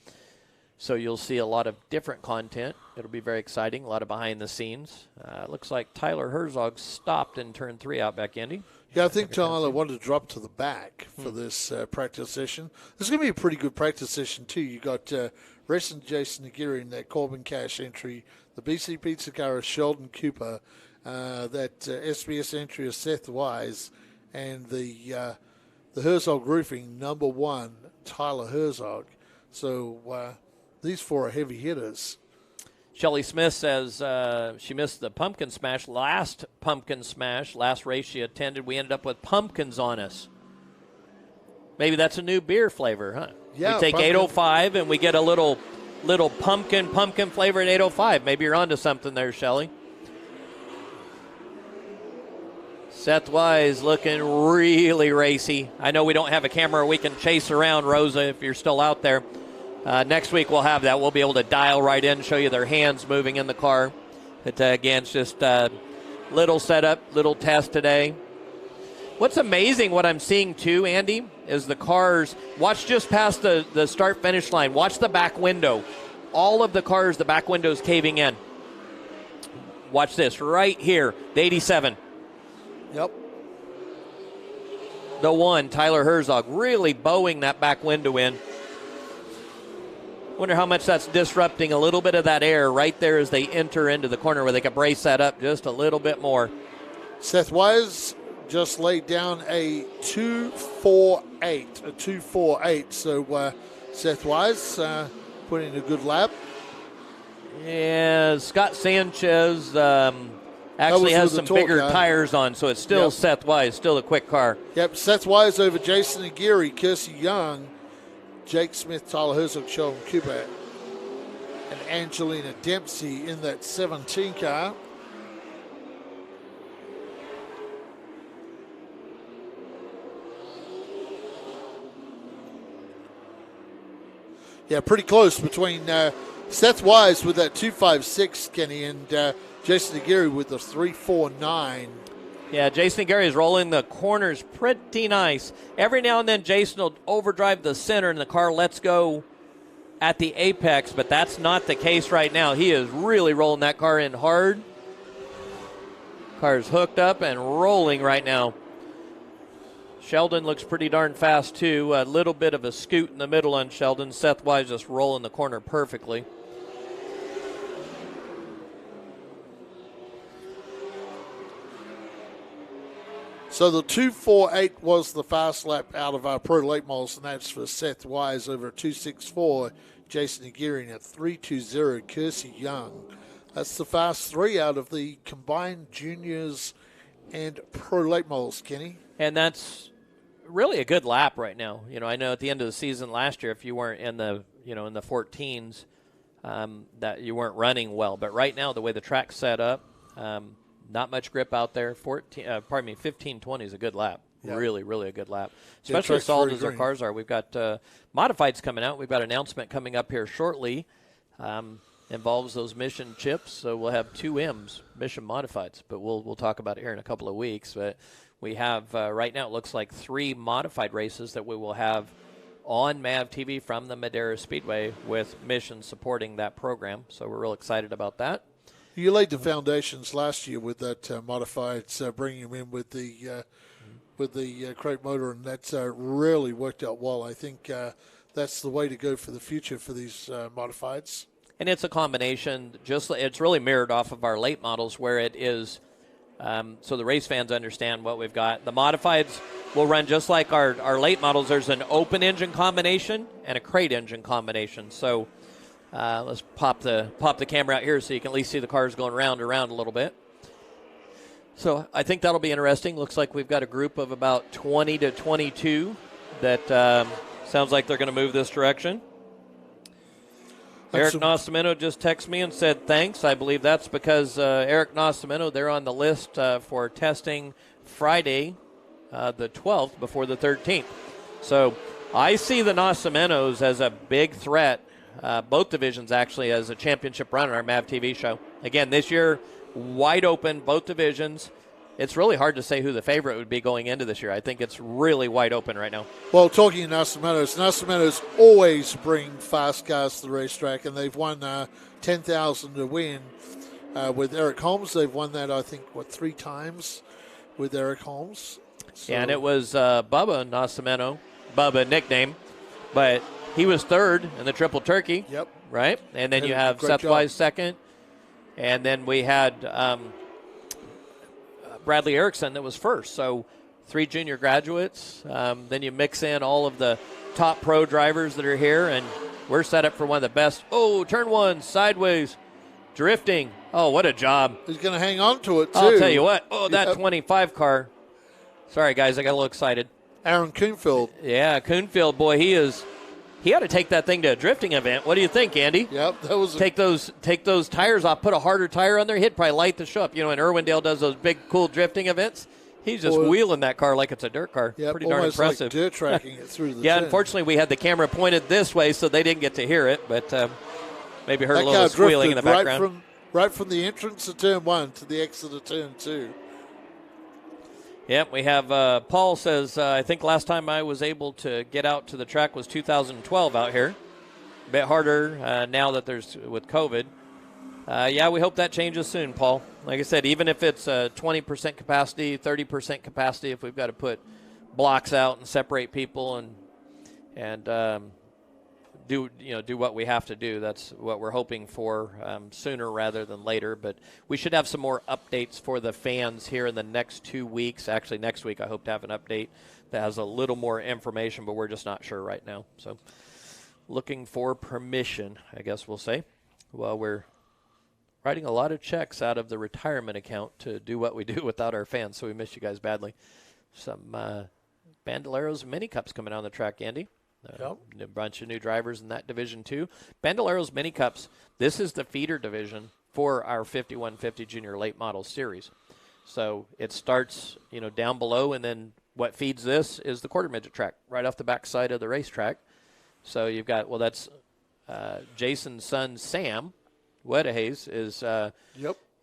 So you'll see a lot of different content. It'll be very exciting, a lot of behind the scenes. Looks like Tyler Herzog stopped in turn 3 Outback, Andy. Yeah, I think Tyler wanted to drop to the back for this practice session. This is going to be a pretty good practice session, too. You got racing Jason Aguirre in that Corbin Cash entry, the BC Pizza car is Sheldon Cooper, that SBS entry is Seth Wise, and the Herzog Roofing #1 Tyler Herzog. So these four are heavy hitters. Shelly Smith says she missed the pumpkin smash. Last race she attended, we ended up with pumpkins on us. Maybe that's a new beer flavor, huh? Yeah, we take pumpkin. 805 and we get a little pumpkin flavor at 805. Maybe you're onto something there, Shelly. Seth Wise looking really racy. I know we don't have a camera we can chase around, Rosa, if you're still out there. Next week we'll have that. We'll be able to dial right in, show you their hands moving in the car. But again, it's just little setup, little test today. What's amazing, what I'm seeing too, Andy, is the cars. Watch just past the start-finish line. Watch the back window. All of the cars, the back window's caving in. Watch this right here, the 87. Yep. The 1, Tyler Herzog, really bowing that back window in. Wonder how much that's disrupting a little bit of that air right there as they enter into the corner where they can brace that up just a little bit more. Seth Wise just laid down a 2.48. So Seth Wise putting a good lap. Yeah, Scott Sanchez Actually has with the some bigger car. tires on, so it's still Yep. Seth Wise, still a quick car. Yep, Seth Wise over Jason Aguirre, Kersey Young, Jake Smith, Tyler Herzog, Sheldon Kubat, and Angelina Dempsey in that 17 car. Yeah, pretty close between Seth Wise with that 256, Kenny, and Jason Aguirre with the 349. Yeah, Jason Aguirre is rolling the corners pretty nice. Every now and then, Jason will overdrive the center, and the car lets go at the apex, but that's not the case right now. He is really rolling that car in hard. Car is hooked up and rolling right now. Sheldon looks pretty darn fast, too. A little bit of a scoot in the middle on Sheldon. Seth Wise just rolling the corner perfectly. So the 248 was the fast lap out of our Pro Late Models, and that's for Seth Wise over 264, Jason Aguirre, and at 320, Kersey Young. That's the fast three out of the combined juniors and Pro Late Models, Kenny. And that's really a good lap right now. You know, I know at the end of the season last year, if you weren't in the, in the 14s, that you weren't running well. But right now, the way the track's set up, not much grip out there. 15-20 is a good lap. Yeah. Really, really a good lap. Especially as solid as our cars are. We've got modifieds coming out. We've got an announcement coming up here shortly. Involves those Mission chips. So we'll have 2 M's, Mission modifieds. But we'll talk about it here in a couple of weeks. But we have, right now, it looks like 3 modified races that we will have on MAV TV from the Madera Speedway with Mission supporting that program. So we're real excited about that. You laid the foundations last year with that modified, bringing him in with the crate motor, and that's really worked out well. I think that's the way to go for the future for these modifieds. And it's a combination. It's really mirrored off of our late models, where it is so the race fans understand what we've got. The modifieds will run just like our late models. There's an open engine combination and a crate engine combination. So let's pop the camera out here so you can at least see the cars going round and around a little bit. So I think that'll be interesting. Looks like we've got a group of about 20 to 22 that sounds like they're going to move this direction. Eric Nascimento just texted me and said thanks. I believe that's because Eric Nascimento, they're on the list for testing Friday, the 12th, before the 13th. So I see the Nascimentos as a big threat, both divisions actually, as a championship run on our MAV TV show. Again, this year, wide open, both divisions. It's really hard to say who the favorite would be going into this year. I think it's really wide open right now. Well, talking of Nascimentos always bring fast cars to the racetrack, and they've won $10,000 to win with Eric Holmes. They've won that, I think, 3 times with Eric Holmes. So. Yeah, and it was Bubba Nascimento, Bubba nickname, but he was third in the Triple Turkey. Yep. Right? And then you have Seth Wise second, and then we had Bradley Erickson that was first. So 3 junior graduates. Then you mix in all of the top pro drivers that are here, and we're set up for one of the best. Oh, turn 1, sideways, drifting. Oh, what a job. He's going to hang on to it, too. I'll tell you what. Oh, that 25 car. Sorry, guys, I got a little excited. Aaron Kuhnfeld. Yeah, Kuhnfeld, boy, he ought to take that thing to a drifting event. What do you think, Andy? Yep, that was take those tires off, put a harder tire on there. He'd probably light the show up. And Irwindale does those big, cool drifting events. He's just wheeling that car like it's a dirt car. Yep, pretty darn impressive. Like dirt tracking it through the Yeah, turn. Unfortunately, we had the camera pointed this way, so they didn't get to hear it. But maybe heard a little squealing in the background. Right from the entrance of turn 1 to the exit of turn 2. Yep, we have Paul says, I think last time I was able to get out to the track was 2012 out here. A bit harder now that there's with COVID. Yeah, we hope that changes soon, Paul. Like I said, even if it's 20% capacity, 30% capacity, if we've got to put blocks out and separate people and do what we have to do. That's what we're hoping for sooner rather than later. But we should have some more updates for the fans here in the next 2 weeks. Actually, next week I hope to have an update that has a little more information, but we're just not sure right now. So looking for permission, I guess we'll say. Well, we're writing a lot of checks out of the retirement account to do what we do without our fans, so we miss you guys badly. Some Bandoleros Mini Cups coming down the track, Andy. A bunch of new drivers in that division, too. Bandoleros Mini Cups, this is the feeder division for our 5150 Junior Late Model Series. So it starts, down below, and then what feeds this is the quarter midget track right off the back side of the racetrack. So you've got, that's Jason's son, Sam Wedehays, is,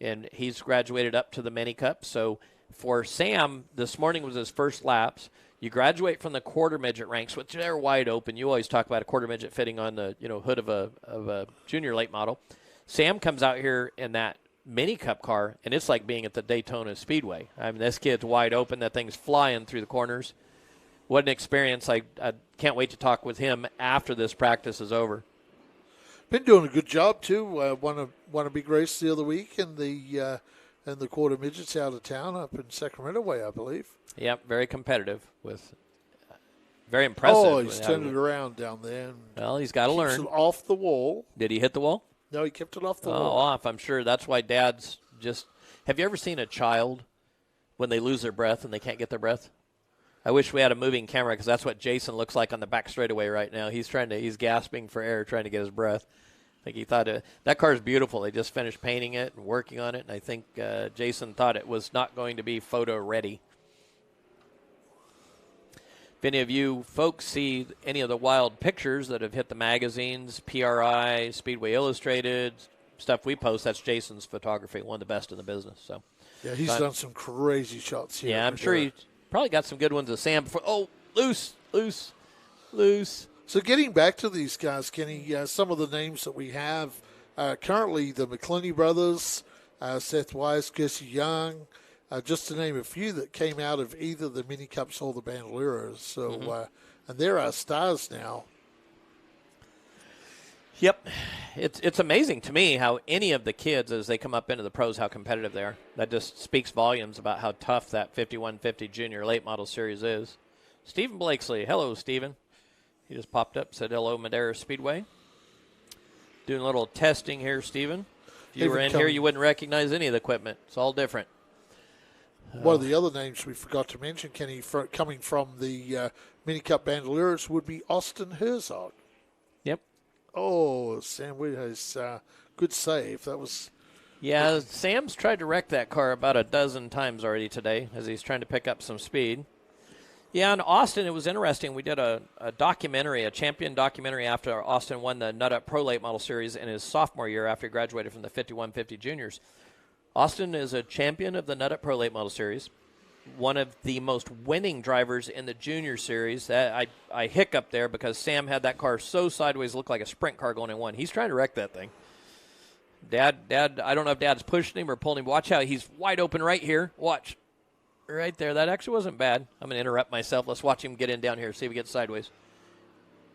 and he's graduated up to the Mini Cup. So for Sam, this morning was his first laps. You graduate from the quarter midget ranks, which they're wide open. You always talk about a quarter midget fitting on the hood of a junior late model. Sam comes out here in that Mini Cup car, and it's like being at the Daytona Speedway. I mean, this kid's wide open. That thing's flying through the corners. What an experience. I can't wait to talk with him after this practice is over. Been doing a good job, too. Won a big race the other week in the quarter midgets out of town up in Sacramento way, I believe. Yep, very competitive with very impressive. Oh, he's turned it around down there. Well, he's got to learn. It off the wall. Did he hit the wall? No, he kept it off the wall. Oh, off. I'm sure that's why dads just – have you ever seen a child when they lose their breath and they can't get their breath? I wish we had a moving camera because that's what Jason looks like on the back straightaway right now. He's gasping for air trying to get his breath. I think he thought that car is beautiful. They just finished painting it and working on it, and I think Jason thought it was not going to be photo ready. If any of you folks see any of the wild pictures that have hit the magazines, PRI, Speedway Illustrated, stuff we post, that's Jason's photography, one of the best in the business. So, yeah, he's done some crazy shots here. Yeah, I'm sure he probably got some good ones of Sam before. Oh, loose. So getting back to these guys, Kenny, some of the names that we have currently, the McClenney brothers, Seth Wise, Jesse Young, just to name a few that came out of either the Mini Cups or the Bandoleros. So, and they're our stars now. Yep. It's amazing to me how any of the kids, as they come up into the pros, how competitive they are. That just speaks volumes about how tough that 5150 Junior Late Model Series is. Stephen Blakesley. Hello, Stephen. He just popped up, said hello, Madera Speedway. Doing a little testing here, Stephen. If you were in here, you wouldn't recognize any of the equipment. It's all different. One of the other names we forgot to mention, Kenny, coming from the Mini Cup Bandoleros would be Austin Herzog. Yep. Oh, Sam Whitehurst, good save. That was. Yeah, Sam's tried to wreck that car about a dozen times already today as he's trying to pick up some speed. Yeah, in Austin, it was interesting. We did a documentary, a champion documentary after Austin won the Nut Up Pro Late Model Series in his sophomore year after he graduated from the 5150 Juniors. Austin is a champion of the Nut Up Pro Late Model Series, one of the most winning drivers in the Junior Series. I hiccup there because Sam had that car so sideways, looked like a sprint car going in one. He's trying to wreck that thing. Dad, I don't know if Dad's pushing him or pulling him. Watch out. He's wide open right here. Watch. Right there. That actually wasn't bad. I'm going to interrupt myself. Let's watch him get in down here. See if he gets sideways.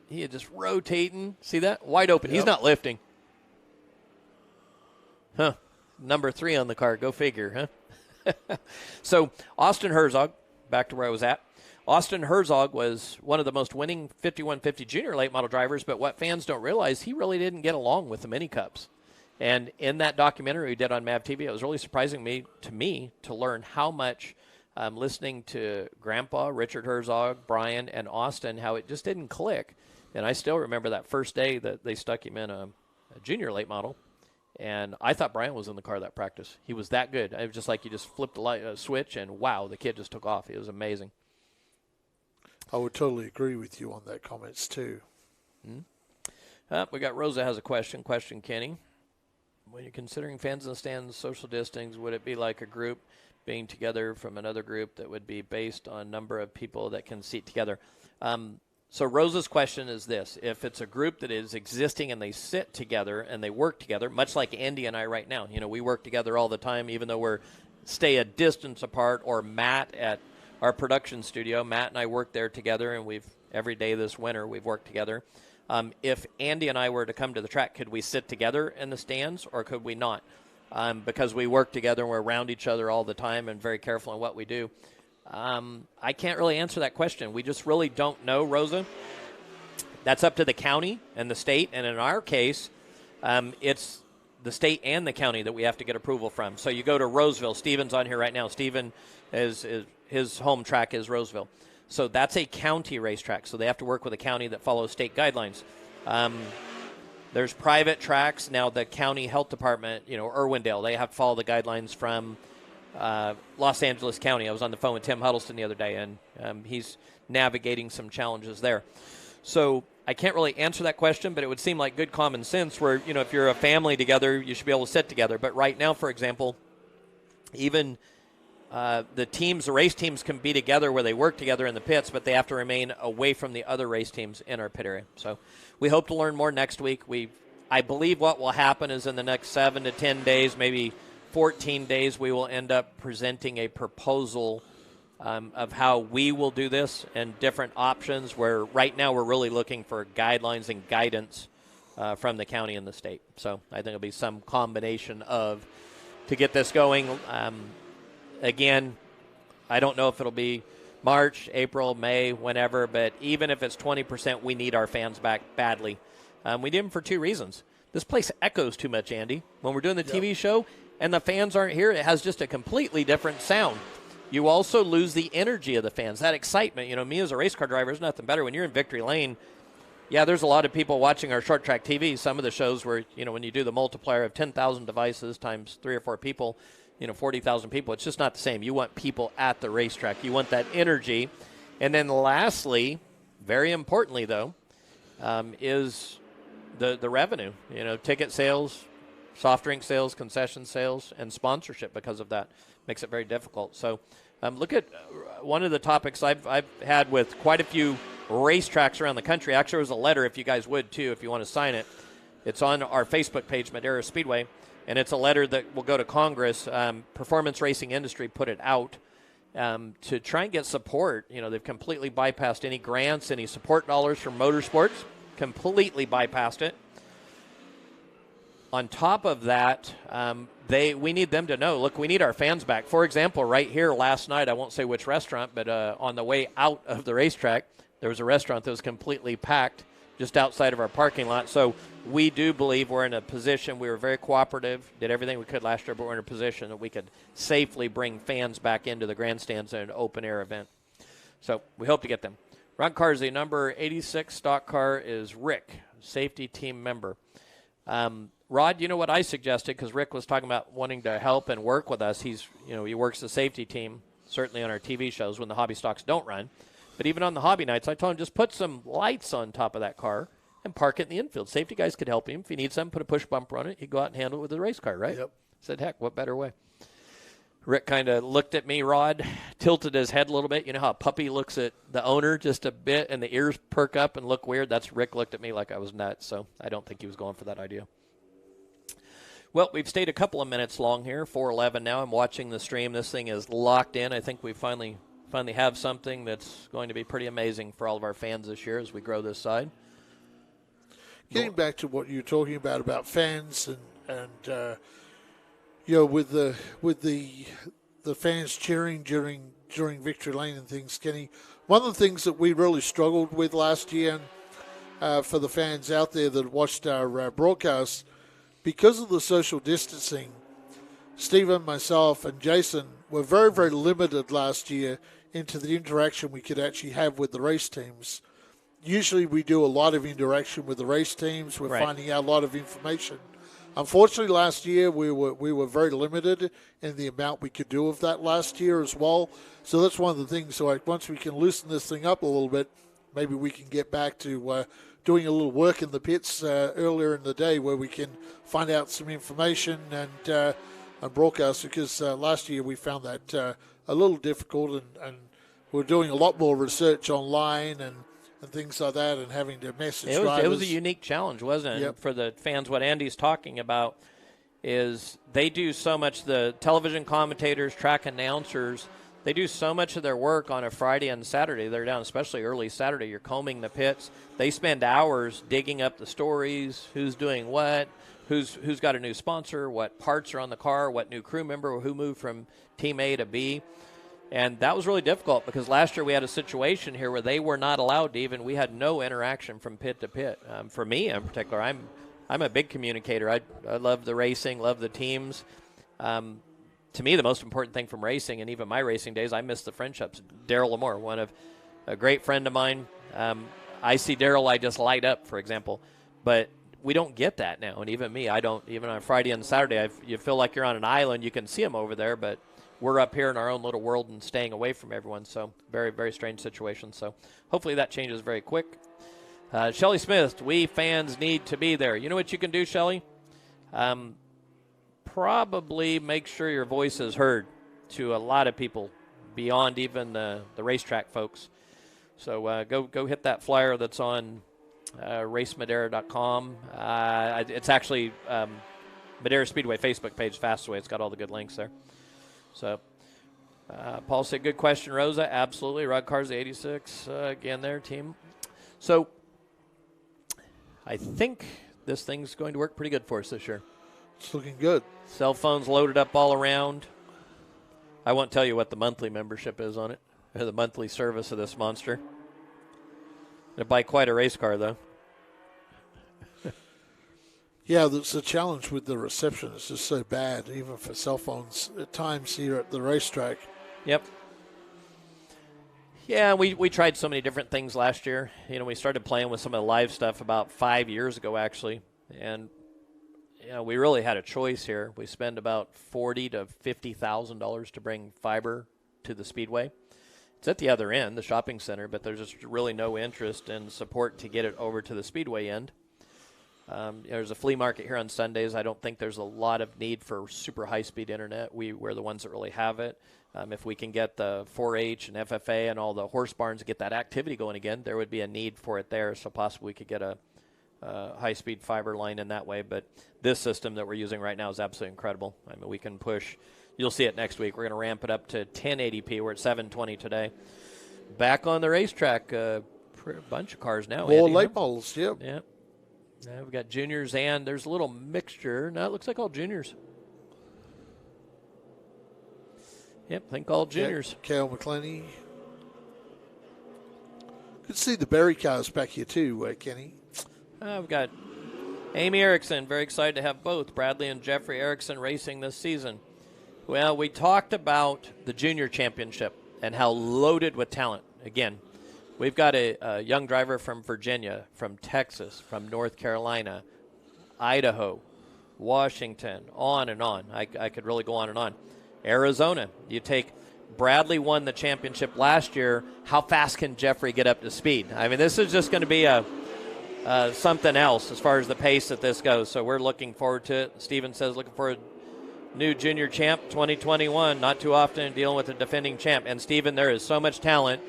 He is just rotating. See that? Wide open. Yep. He's not lifting. Huh. Number 3 on the car. Go figure, huh? So, Austin Herzog, back to where I was at. Austin Herzog was one of the most winning 5150 Junior Late Model drivers, but what fans don't realize, he really didn't get along with the Mini Cups. And in that documentary we did on MAV TV, it was really surprising to me to learn how much listening to Grandpa, Richard Herzog, Brian, and Austin, how it just didn't click. And I still remember that first day that they stuck him in a junior late model. And I thought Brian was in the car that practice. He was that good. It was just like you just flipped a switch, and wow, the kid just took off. It was amazing. I would totally agree with you on that comments, too. We got Rosa has a question. Question, Kenny. When you're considering fans in the stands, social distancing, would it be like a group being together from another group that would be based on number of people that can seat together? So Rosa's question is this. If it's a group that is existing and they sit together and they work together, much like Andy and I right now, we work together all the time, even though we're stay a distance apart, or Matt at our production studio. Matt and I work there together, and every day this winter we've worked together. If Andy and I were to come to the track, could we sit together in the stands or could we not? Because we work together and we're around each other all the time and very careful in what we do. I can't really answer that question. We just really don't know, Rosa. That's up to the county and the state. And in our case, it's the state and the county that we have to get approval from. So you go to Roseville. Steven's on here right now. Steven is his home track is Roseville. So that's a county racetrack. So they have to work with a county that follows state guidelines. There's private tracks. Now the county health department, Irwindale, they have to follow the guidelines from Los Angeles County. I was on the phone with Tim Huddleston the other day, and he's navigating some challenges there. So I can't really answer that question, but it would seem like good common sense where, if you're a family together, you should be able to sit together. But right now, for example, even the race teams can be together where they work together in the pits, but they have to remain away from the other race teams in our pit area. So we hope to learn more next week. I believe what will happen is in the next 7 to 10 days, maybe 14 days, we will end up presenting a proposal of how we will do this and different options, where right now we're really looking for guidelines and guidance from the county and the state. So I think it'll be some combination to get this going. Again, I don't know if it'll be March, April, May, whenever, but even if it's 20%, we need our fans back badly. We need them for 2 reasons. This place echoes too much, Andy. When we're doing the TV show and the fans aren't here, it has just a completely different sound. You also lose the energy of the fans, that excitement. Me as a race car driver, there's nothing better. When you're in victory lane, there's a lot of people watching our short track TV. Some of the shows where, when you do the multiplier of 10,000 devices times 3 or 4 people, 40,000 people, it's just not the same. You want people at the racetrack. You want that energy. And then lastly, very importantly though, is the revenue. Ticket sales, soft drink sales, concession sales, and sponsorship because of that makes it very difficult. So look at one of the topics I've had with quite a few racetracks around the country. Actually, there was a letter, if you guys would too, if you want to sign it. It's on our Facebook page, Madera Speedway. And it's a letter that will go to Congress. Performance Racing Industry put it out to try and get support. They've completely bypassed any grants, any support dollars from motorsports, completely bypassed it. On top of that, we need them to know, look, we need our fans back. For example, right here last night, I won't say which restaurant, but on the way out of the racetrack, there was a restaurant that was completely packed just outside of our parking lot. So we do believe we're in a position, we were very cooperative, did everything we could last year, but we're in a position that we could safely bring fans back into the grandstands in an open-air event. So we hope to get them. Ron Carsey, number 86 stock car is Rick, safety team member. Rod, you know what I suggested, because Rick was talking about wanting to help and work with us. He works the safety team, certainly on our TV shows when the hobby stocks don't run. But even on the hobby nights, I told him just put some lights on top of that car and park it in the infield. Safety guys could help him. If he needs something, put a push bumper on it. He'd go out and handle it with a race car, right? Yep. Said, heck, what better way? Rick kind of looked at me, Rod, tilted his head a little bit. You know how a puppy looks at the owner just a bit and the ears perk up and look weird? That's Rick looked at me like I was nuts, so I don't think he was going for that idea. Well, we've stayed a couple of minutes long here, 4:11 now. I'm watching the stream. This thing is locked in. I think we finally have something that's going to be pretty amazing for all of our fans this year as we grow this side. Getting back to what you're talking about fans and with the fans cheering during victory lane and things, Kenny, one of the things that we really struggled with last year, for the fans out there that watched our broadcast, because of the social distancing, Stephen, myself, and Jason were very, very limited last year into the interaction we could actually have with the race teams. Usually we do a lot of interaction with the race teams. We're finding out a lot of information. Unfortunately, last year we were very limited in the amount we could do of that last year as well. So that's one of the things. So once we can loosen this thing up a little bit, maybe we can get back to doing a little work in the pits earlier in the day where we can find out some information and broadcast, because last year we found that a little difficult, and we're doing a lot more research online and things like that, and having to message drivers. It was a unique challenge, wasn't it? Yep. For the fans, what Andy's talking about is they do so much, the television commentators, track announcers, they do so much of their work on a Friday and Saturday. They're down, especially early Saturday. You're combing the pits. They spend hours digging up the stories, who's doing what, who's got a new sponsor, what parts are on the car, what new crew member, who moved from Team A to B. And that was really difficult because last year we had a situation here where they were not allowed to even, we had no interaction from pit to pit. For me in particular, I'm I'm a big communicator. I love the racing, love the teams. To me, the most important thing from racing, and even my racing days, I miss the friendships. Daryl Lamore, a great friend of mine. I see Daryl, I just light up, for example. But we don't get that now, and even me, I don't. Even on Friday and Saturday, you feel like you're on an island. You can see them over there, but we're up here in our own little world and staying away from everyone. So very, very strange situation. So hopefully that changes very quick. Shelly Smith, we fans need to be there. You know what you can do, Shelly? Probably make sure your voice is heard to a lot of people beyond even the racetrack folks. So go hit that flyer that's on racemadeira.com. It's actually Madeira Speedway Facebook page, Fastway. It's got all the good links there. So Paul said, good question, Rosa. Absolutely. Rod Cars 86 again there, team. So I think this thing's going to work pretty good for us this year. It's looking good. Cell phones loaded up all around. I won't tell you what the monthly membership is on it, or the monthly service of this monster. Gonna buy quite a race car, though. Yeah, there's a challenge with the reception. It's just so bad, even for cell phones at times here at the racetrack. Yep. Yeah, we tried so many different things last year. You know, we started playing with some of the live stuff about 5 years ago, actually, and we really had a choice here. We spend about $40,000 to $50,000 to bring fiber to the Speedway. It's at the other end, the shopping center, but there's just really no interest and support to get it over to the Speedway end. There's a flea market here on Sundays. I don't think there's a lot of need for super high-speed internet. We're the ones that really have it. If we can get the 4-H and FFA and all the horse barns to get that activity going again, there would be a need for it there, so possibly we could get a high-speed fiber line in that way. But this system that we're using right now is absolutely incredible. I mean, we can push. You'll see it next week. We're going to ramp it up to 1080p. We're at 720 today. Back on the racetrack, a bunch of cars now. More Andy, late models, yep. Yeah. We've got juniors, and there's a little mixture. No, it looks like all juniors. Yep, I think all juniors. Yeah, Cale McClenny. Good to see the Berry cars back here too, Kenny. We've got Amy Erickson, very excited to have both Bradley and Jeffrey Erickson racing this season. Well, we talked about the junior championship and how loaded with talent. Again, we've got a young driver from Virginia, from Texas, from North Carolina, Idaho, Washington, on and on. I could really go on and on. Arizona, you take Bradley won the championship last year. How fast can Jeffrey get up to speed? I mean, this is just going to be something else as far as the pace that this goes. So we're looking forward to it. Steven says looking for a new junior champ 2021. Not too often dealing with a defending champ. And Steven, there is so much talent.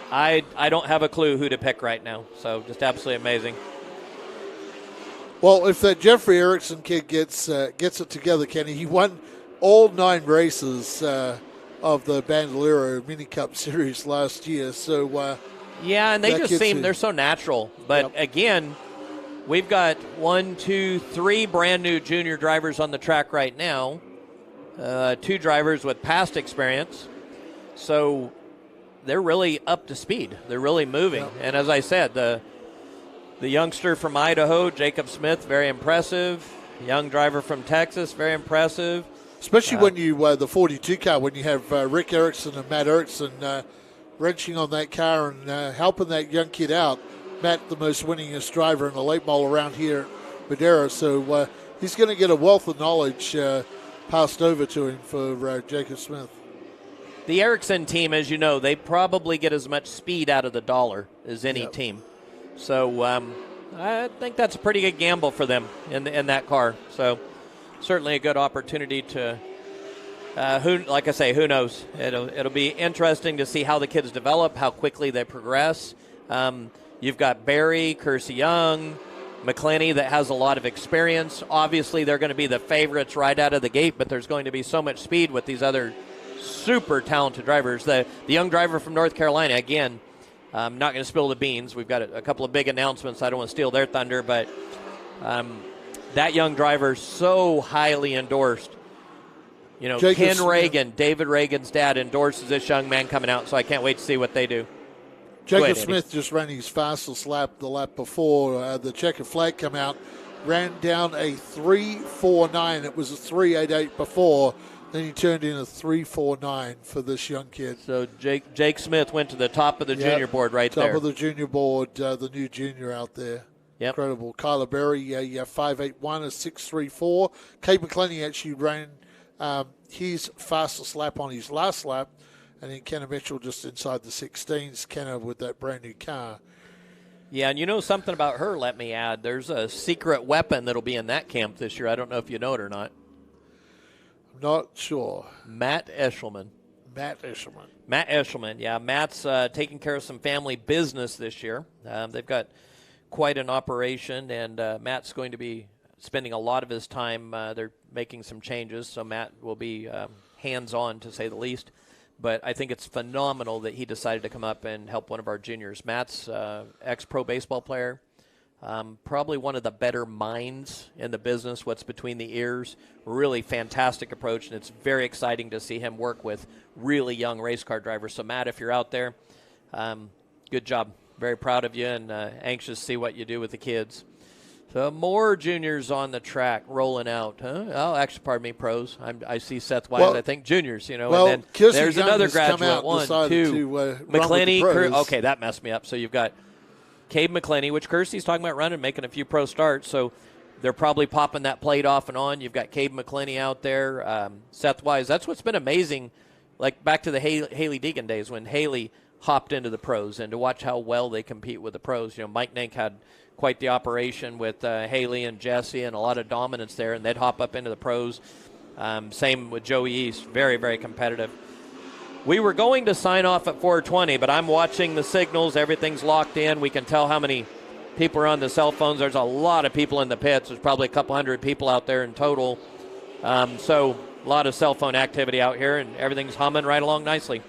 I don't have a clue who to pick right now. So just absolutely amazing. Well, if that Jeffrey Erickson kid gets it together, Kenny, he won all 9 races of the Bandolero Mini Cup Series last year. So yeah, and they just seem they're so natural. But again, we've got 1, 2, 3 brand new junior drivers on the track right now. 2 drivers with past experience. So they're really up to speed. They're really moving. Yep. And as I said, the youngster from Idaho, Jacob Smith, very impressive. Young driver from Texas, very impressive. Especially when you, the 42 car, when you have Rick Erickson and Matt Erickson wrenching on that car and helping that young kid out. Matt, the most winningest driver in the late model around here at Madeira. So he's going to get a wealth of knowledge passed over to him for Jacob Smith. The Erickson team, as you know, they probably get as much speed out of the dollar as any team. So I think that's a pretty good gamble for them in that car. So certainly a good opportunity to, like I say, who knows? It'll be interesting to see how the kids develop, how quickly they progress. You've got Barry, Kersey Young, McClenny that has a lot of experience. Obviously, they're going to be the favorites right out of the gate, but there's going to be so much speed with these other super talented drivers. The young driver from North Carolina, again, I'm not going to spill the beans. We've got a couple of big announcements. I don't want to steal their thunder, but that young driver so highly endorsed. You know, Ken Reagan, David Reagan's dad, endorses this young man coming out, so I can't wait to see what they do. Jacob Smith just ran his fastest lap the lap before the checkered flag come out. ran down a 3.49. It was a 3.88 before. Then he turned in a 3.49 for this young kid. So Jake Smith went to the top of the junior board right top there. Top of the junior board, the new junior out there. Yep. Incredible. Kyler Berry, a 5.81, a 6.34. Cade McClenny actually ran his fastest lap on his last lap. And then Kenna Mitchell just inside the 16s. Kenna with that brand new car. Yeah, and you know something about her, let me add. There's a secret weapon that'll be in that camp this year. I don't know if you know it or not. I'm not sure. Matt Eshelman. Matt Eshelman. Matt Eshelman, yeah. Matt's taking care of some family business this year. They've got quite an operation, and Matt's going to be spending a lot of his time. They're making some changes, so Matt will be hands-on, to say the least. But I think it's phenomenal that he decided to come up and help one of our juniors. Matt's ex-pro baseball player, probably one of the better minds in the business, what's between the ears. Really fantastic approach, and it's very exciting to see him work with really young race car drivers. So, Matt, if you're out there, good job. Very proud of you and anxious to see what you do with the kids. So more juniors on the track rolling out. Huh? Oh, actually, pardon me, pros. I see Seth Wise, I think juniors, you know. Well, and then there's Young another has come graduate, out one, decided two. to, McClenny. run with the pros. Okay, that messed me up. So you've got Cade McClenny, which Kirsty's talking about running, making a few pro starts. So they're probably popping that plate off and on. You've got Cade McClenny out there. Seth Wise. That's what's been amazing, like back to the Haley Deegan days when Haley hopped into the pros, and to watch how well they compete with the pros. You know, Mike Nank had quite the operation with Haley and Jesse and a lot of dominance there, and they'd hop up into the pros. Same with Joey East. Very, very competitive. We were going to sign off at 4:20, but I'm watching the signals. Everything's locked in. We can tell how many people are on the cell phones. There's a lot of people in the pits. There's probably a couple hundred people out there in total. So a lot of cell phone activity out here, and everything's humming right along nicely.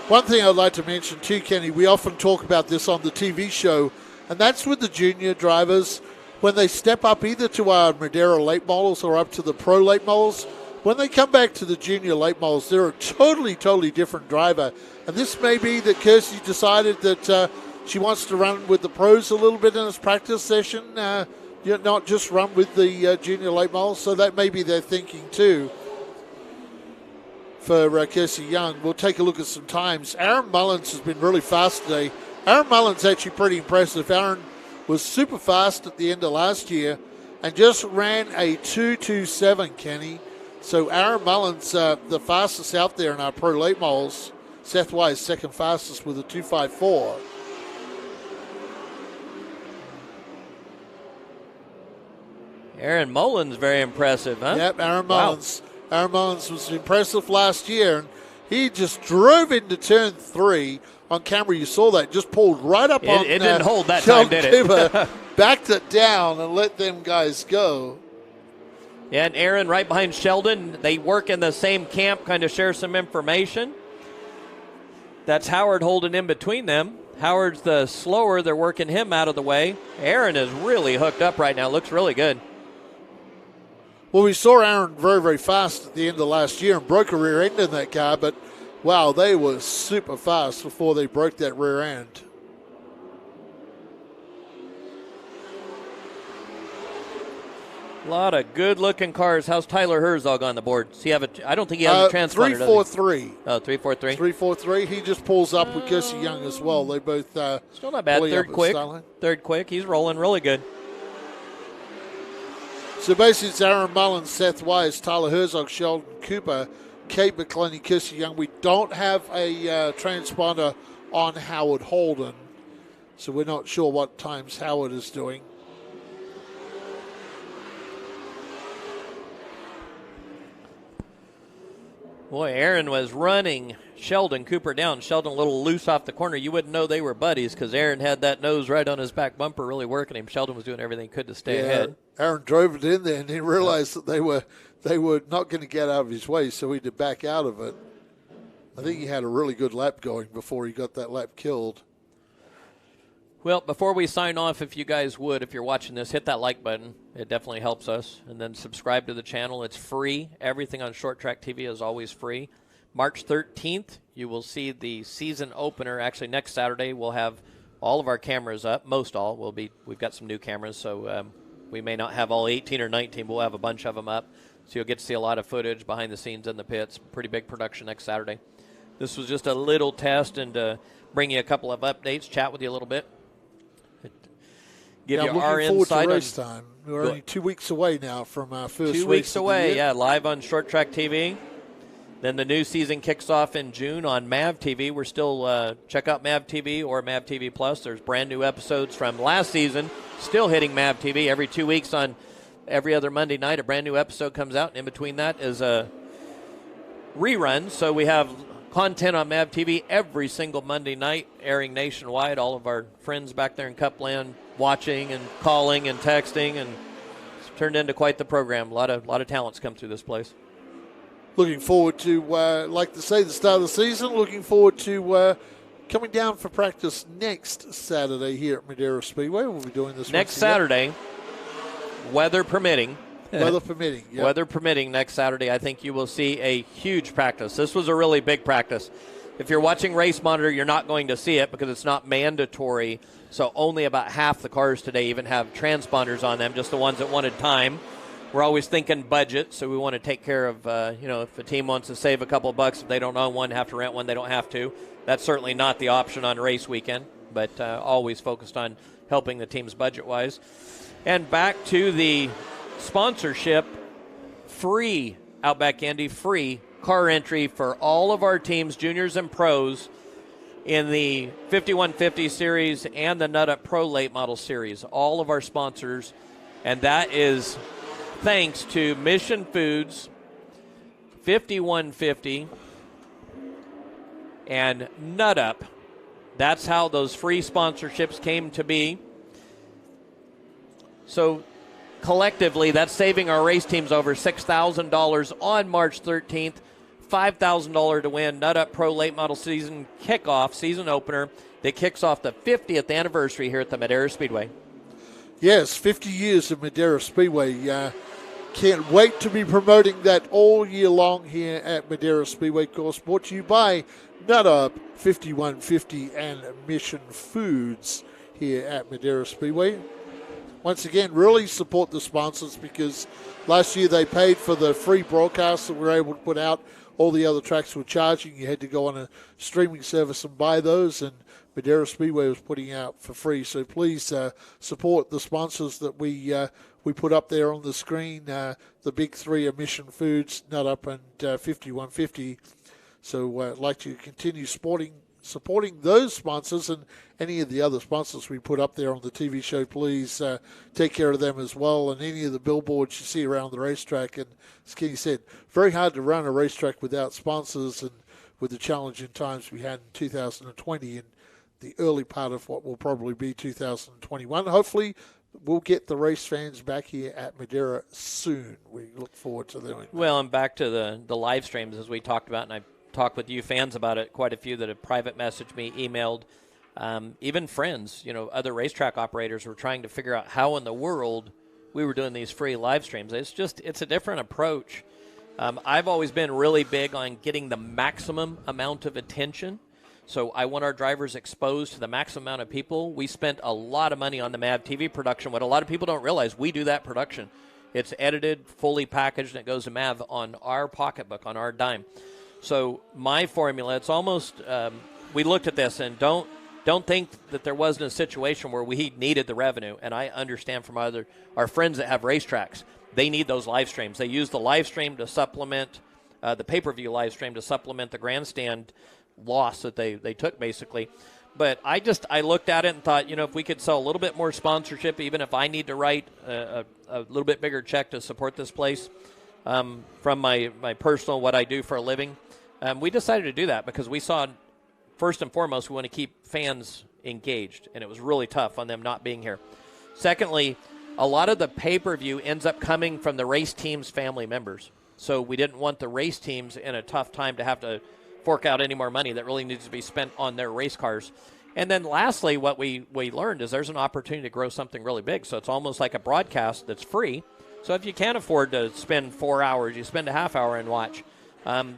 One thing I'd like to mention too, Kenny, we often talk about this on the TV show, and that's with the junior drivers. When they step up either to our Madera late models or up to the pro late models, when they come back to the junior late models, they're a totally different driver. And this may be that Kirsty decided that she wants to run with the pros a little bit in this practice session, not just run with the junior late models. So that may be their thinking too. For Kirsty Young, we'll take a look at some times. Aaron Mullins has been really fast today. Aaron Mullins actually pretty impressive. Aaron was super fast at the end of last year and just ran a 2.27, Kenny. So Aaron Mullins, the fastest out there in our pro late models. Seth Wise, second fastest with a 2.54. Aaron Mullins, very impressive, huh? Yep, Aaron Mullins. Wow. Aaron Mullins was impressive last year, and he just drove into turn 3. On camera, you saw that. Just pulled right up on it didn't hold that Sheldon time, did it? Cooper, backed it down and let them guys go. Yeah, and Aaron right behind Sheldon. They work in the same camp, kind of share some information. That's Howard holding in between them. Howard's the slower. They're working him out of the way. Aaron is really hooked up right now. Looks really good. Well, we saw Aaron very fast at the end of last year and broke a rear end in that car, but wow, they were super fast before they broke that rear end. A lot of good-looking cars. How's Tyler Herzog on the board? Does he have I don't think he has a transponder. 3.43. Oh, 3.43. 3.43. He just pulls up with Kirsty Young as well. They both still not bad. Third quick. He's rolling really good. So basically, it's Aaron Mullins, Seth Wise, Tyler Herzog, Sheldon Cooper, Kate McClenny, Kirsty Young. We don't have a transponder on Howard Holden, so we're not sure what times Howard is doing. Boy, Aaron was running Sheldon Cooper down. Sheldon a little loose off the corner. You wouldn't know they were buddies because Aaron had that nose right on his back bumper really working him. Sheldon was doing everything he could to stay ahead. Aaron drove it in there and he realized that they were not going to get out of his way, so he had to back out of it. I think he had a really good lap going before he got that lap killed. Well, before we sign off, if you guys would, if you're watching this, hit that like button. It definitely helps us. And then subscribe to the channel. It's free. Everything on Short Track TV is always free. March 13th, you will see the season opener. Actually, next Saturday, we'll have all of our cameras up. Most all. We've got some new cameras, so We may not have all 18 or 19, but we'll have a bunch of them up. So you'll get to see a lot of footage behind the scenes in the pits. Pretty big production next Saturday. This was just a little test and to bring you a couple of updates, chat with you a little bit. Give you our insight. To race time. We're only 2 weeks away now from our first race. 2 weeks away, yeah, live on Short Track TV. Then the new season kicks off in June on MAV TV. We're still, check out MAV TV or MAV TV Plus. There's brand new episodes from last season still hitting MAV TV every 2 weeks. On every other Monday night, a brand new episode comes out. And in between that is a rerun. So we have content on MAV TV every single Monday night, airing nationwide. All of our friends back there in Cupland watching and calling and texting, and it's turned into quite the program. A lot of talents come through this place. Looking forward to, like to say, the start of the season. Looking forward to coming down for practice next Saturday here at Madera Speedway. We'll be doing this next Saturday, weather permitting. Weather permitting, yeah. Weather permitting next Saturday, I think you will see a huge practice. This was a really big practice. If you're watching Race Monitor, you're not going to see it because it's not mandatory. So only about half the cars today even have transponders on them, just the ones that wanted time. We're always thinking budget, so we want to take care of, if a team wants to save a couple of bucks, if they don't own one, have to rent one, they don't have to. That's certainly not the option on race weekend, but always focused on helping the teams budget-wise. And back to the sponsorship, free Outback Andy, free car entry for all of our teams, juniors and pros, in the 5150 series and the Nut Up Pro Late Model series. All of our sponsors, and that is thanks to Mission Foods, 5150, and Nut Up. That's how those free sponsorships came to be. So collectively, that's saving our race teams over $6,000 on March 13th. $5,000 to win. Nut Up Pro Late Model Season Kickoff, season opener, that kicks off the 50th anniversary here at the Madera Speedway. Yes, 50 years of Madera Speedway. Can't wait to be promoting that all year long here at Madera Speedway. Of course, brought to you by Nut Up, 5150, and Mission Foods here at Madera Speedway. Once again, really support the sponsors because last year they paid for the free broadcasts that we were able to put out. All the other tracks were charging. You had to go on a streaming service and buy those, and Madera Speedway was putting out for free. So please support the sponsors that we put up there on the screen. The big three are Mission Foods, Nut Up, and 5150. So I'd like to continue supporting those sponsors and any of the other sponsors we put up there on the TV show. Please take care of them as well, and any of the billboards you see around the racetrack. And as Kenny said, very hard to run a racetrack without sponsors, and with the challenging times we had in 2020 and the early part of what will probably be 2021. Hopefully we'll get the race fans back here at Madera soon. We look forward to doing that. Well, and back to the live streams, as we talked about, and I talked with you fans about it, quite a few that have private messaged me, emailed, even friends, other racetrack operators were trying to figure out how in the world we were doing these free live streams. It's a different approach. I've always been really big on getting the maximum amount of attention. So I want our drivers exposed to the maximum amount of people. We spent a lot of money on the MAV TV production. What a lot of people don't realize, we do that production. It's edited, fully packaged, and it goes to MAV on our pocketbook, on our dime. So my formula, it's almost, we looked at this, and don't think that there wasn't a situation where we needed the revenue. And I understand from our friends that have racetracks, they need those live streams. They use the live stream to supplement, the pay-per-view live stream to supplement the grandstand loss that they took, basically. But I looked at it and thought, if we could sell a little bit more sponsorship, even if I need to write a little bit bigger check to support this place from my personal, what I do for a living, we decided to do that because we saw, first and foremost, we want to keep fans engaged, and it was really tough on them not being here. Secondly, a lot of the pay-per-view ends up coming from the race team's family members. So we didn't want the race teams in a tough time to have to fork out any more money that really needs to be spent on their race cars. And then lastly, what we learned is there's an opportunity to grow something really big. So it's almost like a broadcast that's free. So if you can't afford to spend 4 hours, you spend a half hour and watch.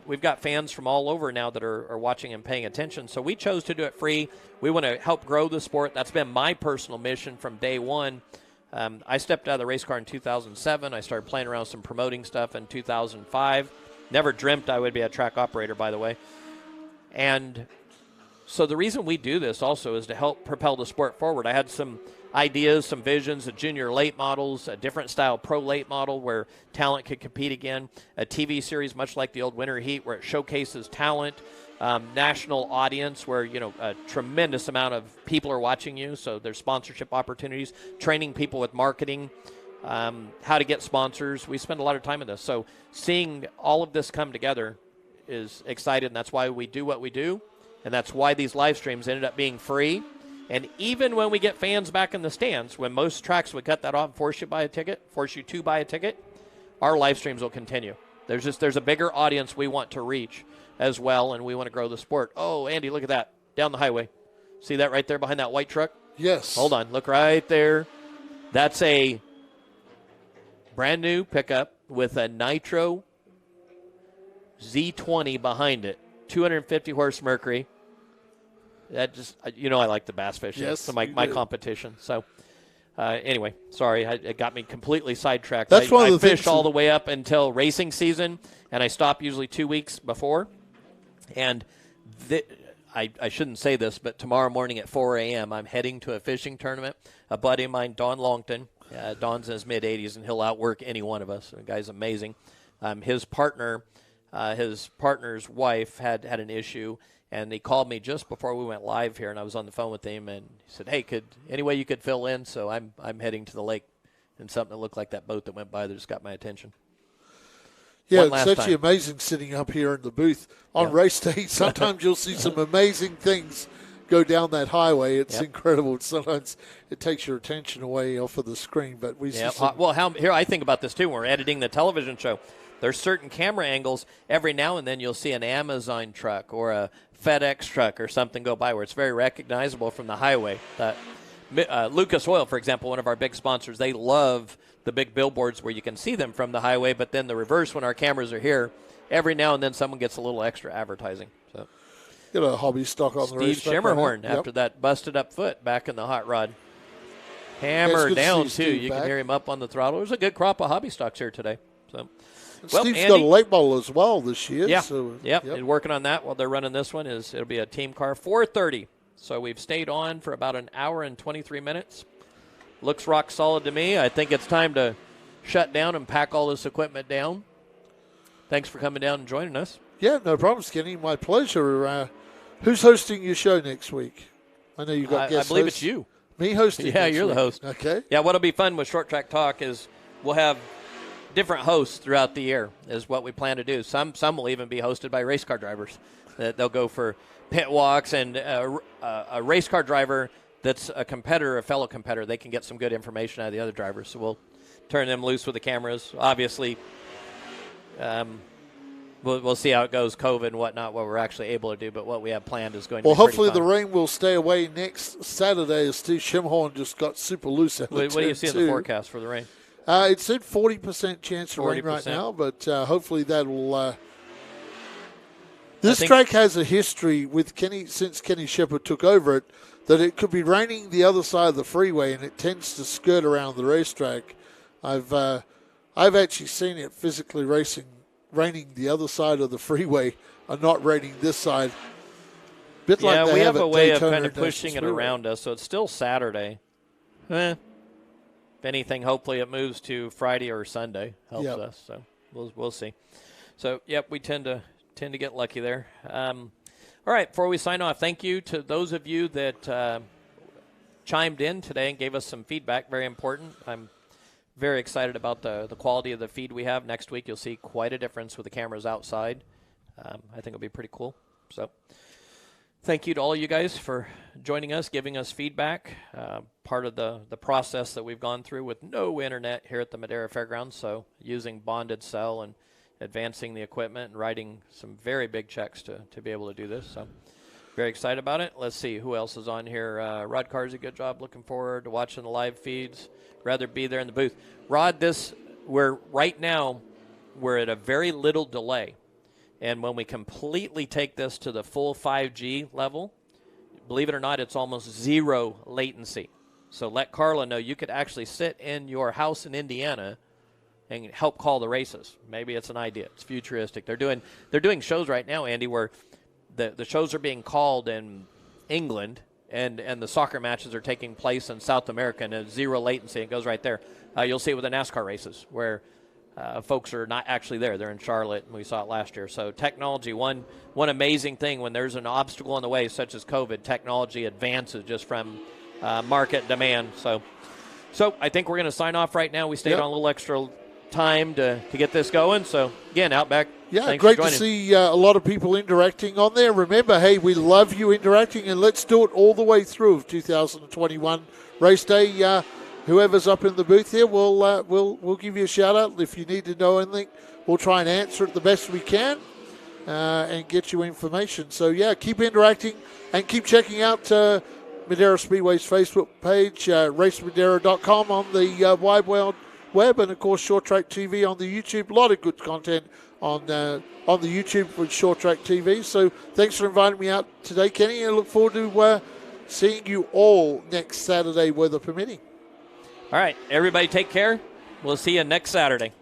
We've got fans from all over now that are watching and paying attention. So we chose to do it free. We want to help grow the sport. That's been my personal mission from day one. I stepped out of the race car in 2007. I started playing around with some promoting stuff in 2005. Never dreamt I would be a track operator, by the way. And so the reason we do this also is to help propel the sport forward. I had some ideas, some visions of junior late models, a different style pro late model where talent could compete again, a TV series much like the old Winter Heat where it showcases talent, national audience where, a tremendous amount of people are watching you, so there's sponsorship opportunities, training people with marketing, how to get sponsors. We spend a lot of time in this. So seeing all of this come together is exciting, and that's why we do what we do, and that's why these live streams ended up being free. And even when we get fans back in the stands, when most tracks would cut that off and force you to buy a ticket, our live streams will continue. There's a bigger audience we want to reach as well, and we want to grow the sport. Oh, Andy, look at that, down the highway. See that right there behind that white truck? Yes. Hold on, look right there. That's a brand new pickup with a Nitro Z20 behind it, 250 horse Mercury. That just, I like the bass fishing. Yes, so my competition. So, anyway, sorry, it got me completely sidetracked. That's one of the I fish things all the way up until racing season, and I stop usually 2 weeks before. And I shouldn't say this, but tomorrow morning at 4 a.m., I'm heading to a fishing tournament. A buddy of mine, Don Longton, Don's in his mid-80s, and he'll outwork any one of us. The guy's amazing. His partner's wife had an issue, and he called me just before we went live here, and I was on the phone with him, and he said, "Hey, any way you could fill in?" So I'm heading to the lake, and something that looked like that boat that went by that just got my attention. Yeah, it's actually amazing sitting up here in the booth on race day. Sometimes you'll see some amazing things go down that highway. It's incredible. Sometimes it takes your attention away off of the screen, but we see here I think about this too. When we're editing the television show, there's certain camera angles. Every now and then you'll see an Amazon truck or a FedEx truck or something go by where it's very recognizable from the highway. Lucas Oil, for example, one of our big sponsors, they love the big billboards where you can see them from the highway, but then the reverse when our cameras are here, every now and then someone gets a little extra advertising. So, get a hobby stock on the racetrack. Steve Shimmerhorn, after that busted up foot back in the hot rod. Hammer down, too. You can hear him up on the throttle. There's a good crop of hobby stocks here today. So, Steve's got a late model as well this year. Yeah, so, and working on that while they're running this one. It'll be a team car, 4:30. So we've stayed on for about an hour and 23 minutes. Looks rock solid to me. I think it's time to shut down and pack all this equipment down. Thanks for coming down and joining us. Yeah, no problem, Skinny. My pleasure. Who's hosting your show next week? I know you've got guest I believe hosts. It's you. Me hosting? Yeah, you're the host. Okay. Yeah, what'll be fun with Short Track Talk is we'll have different hosts throughout the year is what we plan to do. Some will even be hosted by race car drivers. They'll go for pit walks, and a race car driver that's a competitor, a fellow competitor, they can get some good information out of the other drivers. So we'll turn them loose with the cameras. Obviously, we'll see how it goes, COVID and whatnot, what we're actually able to do, but what we have planned is going to be hopefully pretty the fun. rain will stay away next Saturday as Steve Shimmerhorn just got super loose out What do you see in the forecast for the rain? It said 40% chance of rain 40%. right now, but hopefully that will this track has a history with since Kenny Shepard took over it, that it could be raining the other side of the freeway, and it tends to skirt around the racetrack. I've actually seen it physically raining the other side of the freeway and not raining this side. Bit like they we have a way of Daytona kind of pushing it around us, so it's still Saturday. If anything, hopefully it moves to Friday or Sunday. Helps us, so we'll see. So, we tend to get lucky there. All right, before we sign off, thank you to those of you that chimed in today and gave us some feedback. Very important. I'm very excited about the quality of the feed we have. Next week, you'll see quite a difference with the cameras outside. I think it'll be pretty cool. So thank you to all you guys for joining us, giving us feedback. Part of the process that we've gone through with no internet here at the Madera Fairgrounds, so using bonded cell and advancing the equipment and writing some very big checks to be able to do this. So very excited about it. Let's see who else is on here. Rod Carsey, good job. Looking forward to watching the live feeds. Rather be there in the booth. Rod, right now we're at a very little delay. And when we completely take this to the full 5G level, believe it or not, it's almost zero latency. So let Carla know you could actually sit in your house in Indiana and help call the races. Maybe it's an idea. It's futuristic. They're doing shows right now, Andy, where the shows are being called in England and the soccer matches are taking place in South America and zero latency. It goes right there. You'll see it with the NASCAR races where folks are not actually there. They're in Charlotte, and we saw it last year. So technology, one amazing thing when there's an obstacle in the way, such as COVID, technology advances just from market demand. So I think we're going to sign off right now. We stayed on a little extra time to get this going. So, again, Outback, thanks great for joining. to see a lot of people interacting on there. Remember, hey, we love you interacting, and let's do it all the way through of 2021 race day. Whoever's up in the booth here, we'll give you a shout-out. If you need to know anything, we'll try and answer it the best we can and get you information. So, keep interacting and keep checking out Madera Speedway's Facebook page, racemadera.com on the wide world web, and, of course, Short Track TV on the YouTube. A lot of good content on the YouTube with Short Track TV. So thanks for inviting me out today, Kenny, and I look forward to seeing you all next Saturday, weather permitting. All right, everybody take care. We'll see you next Saturday.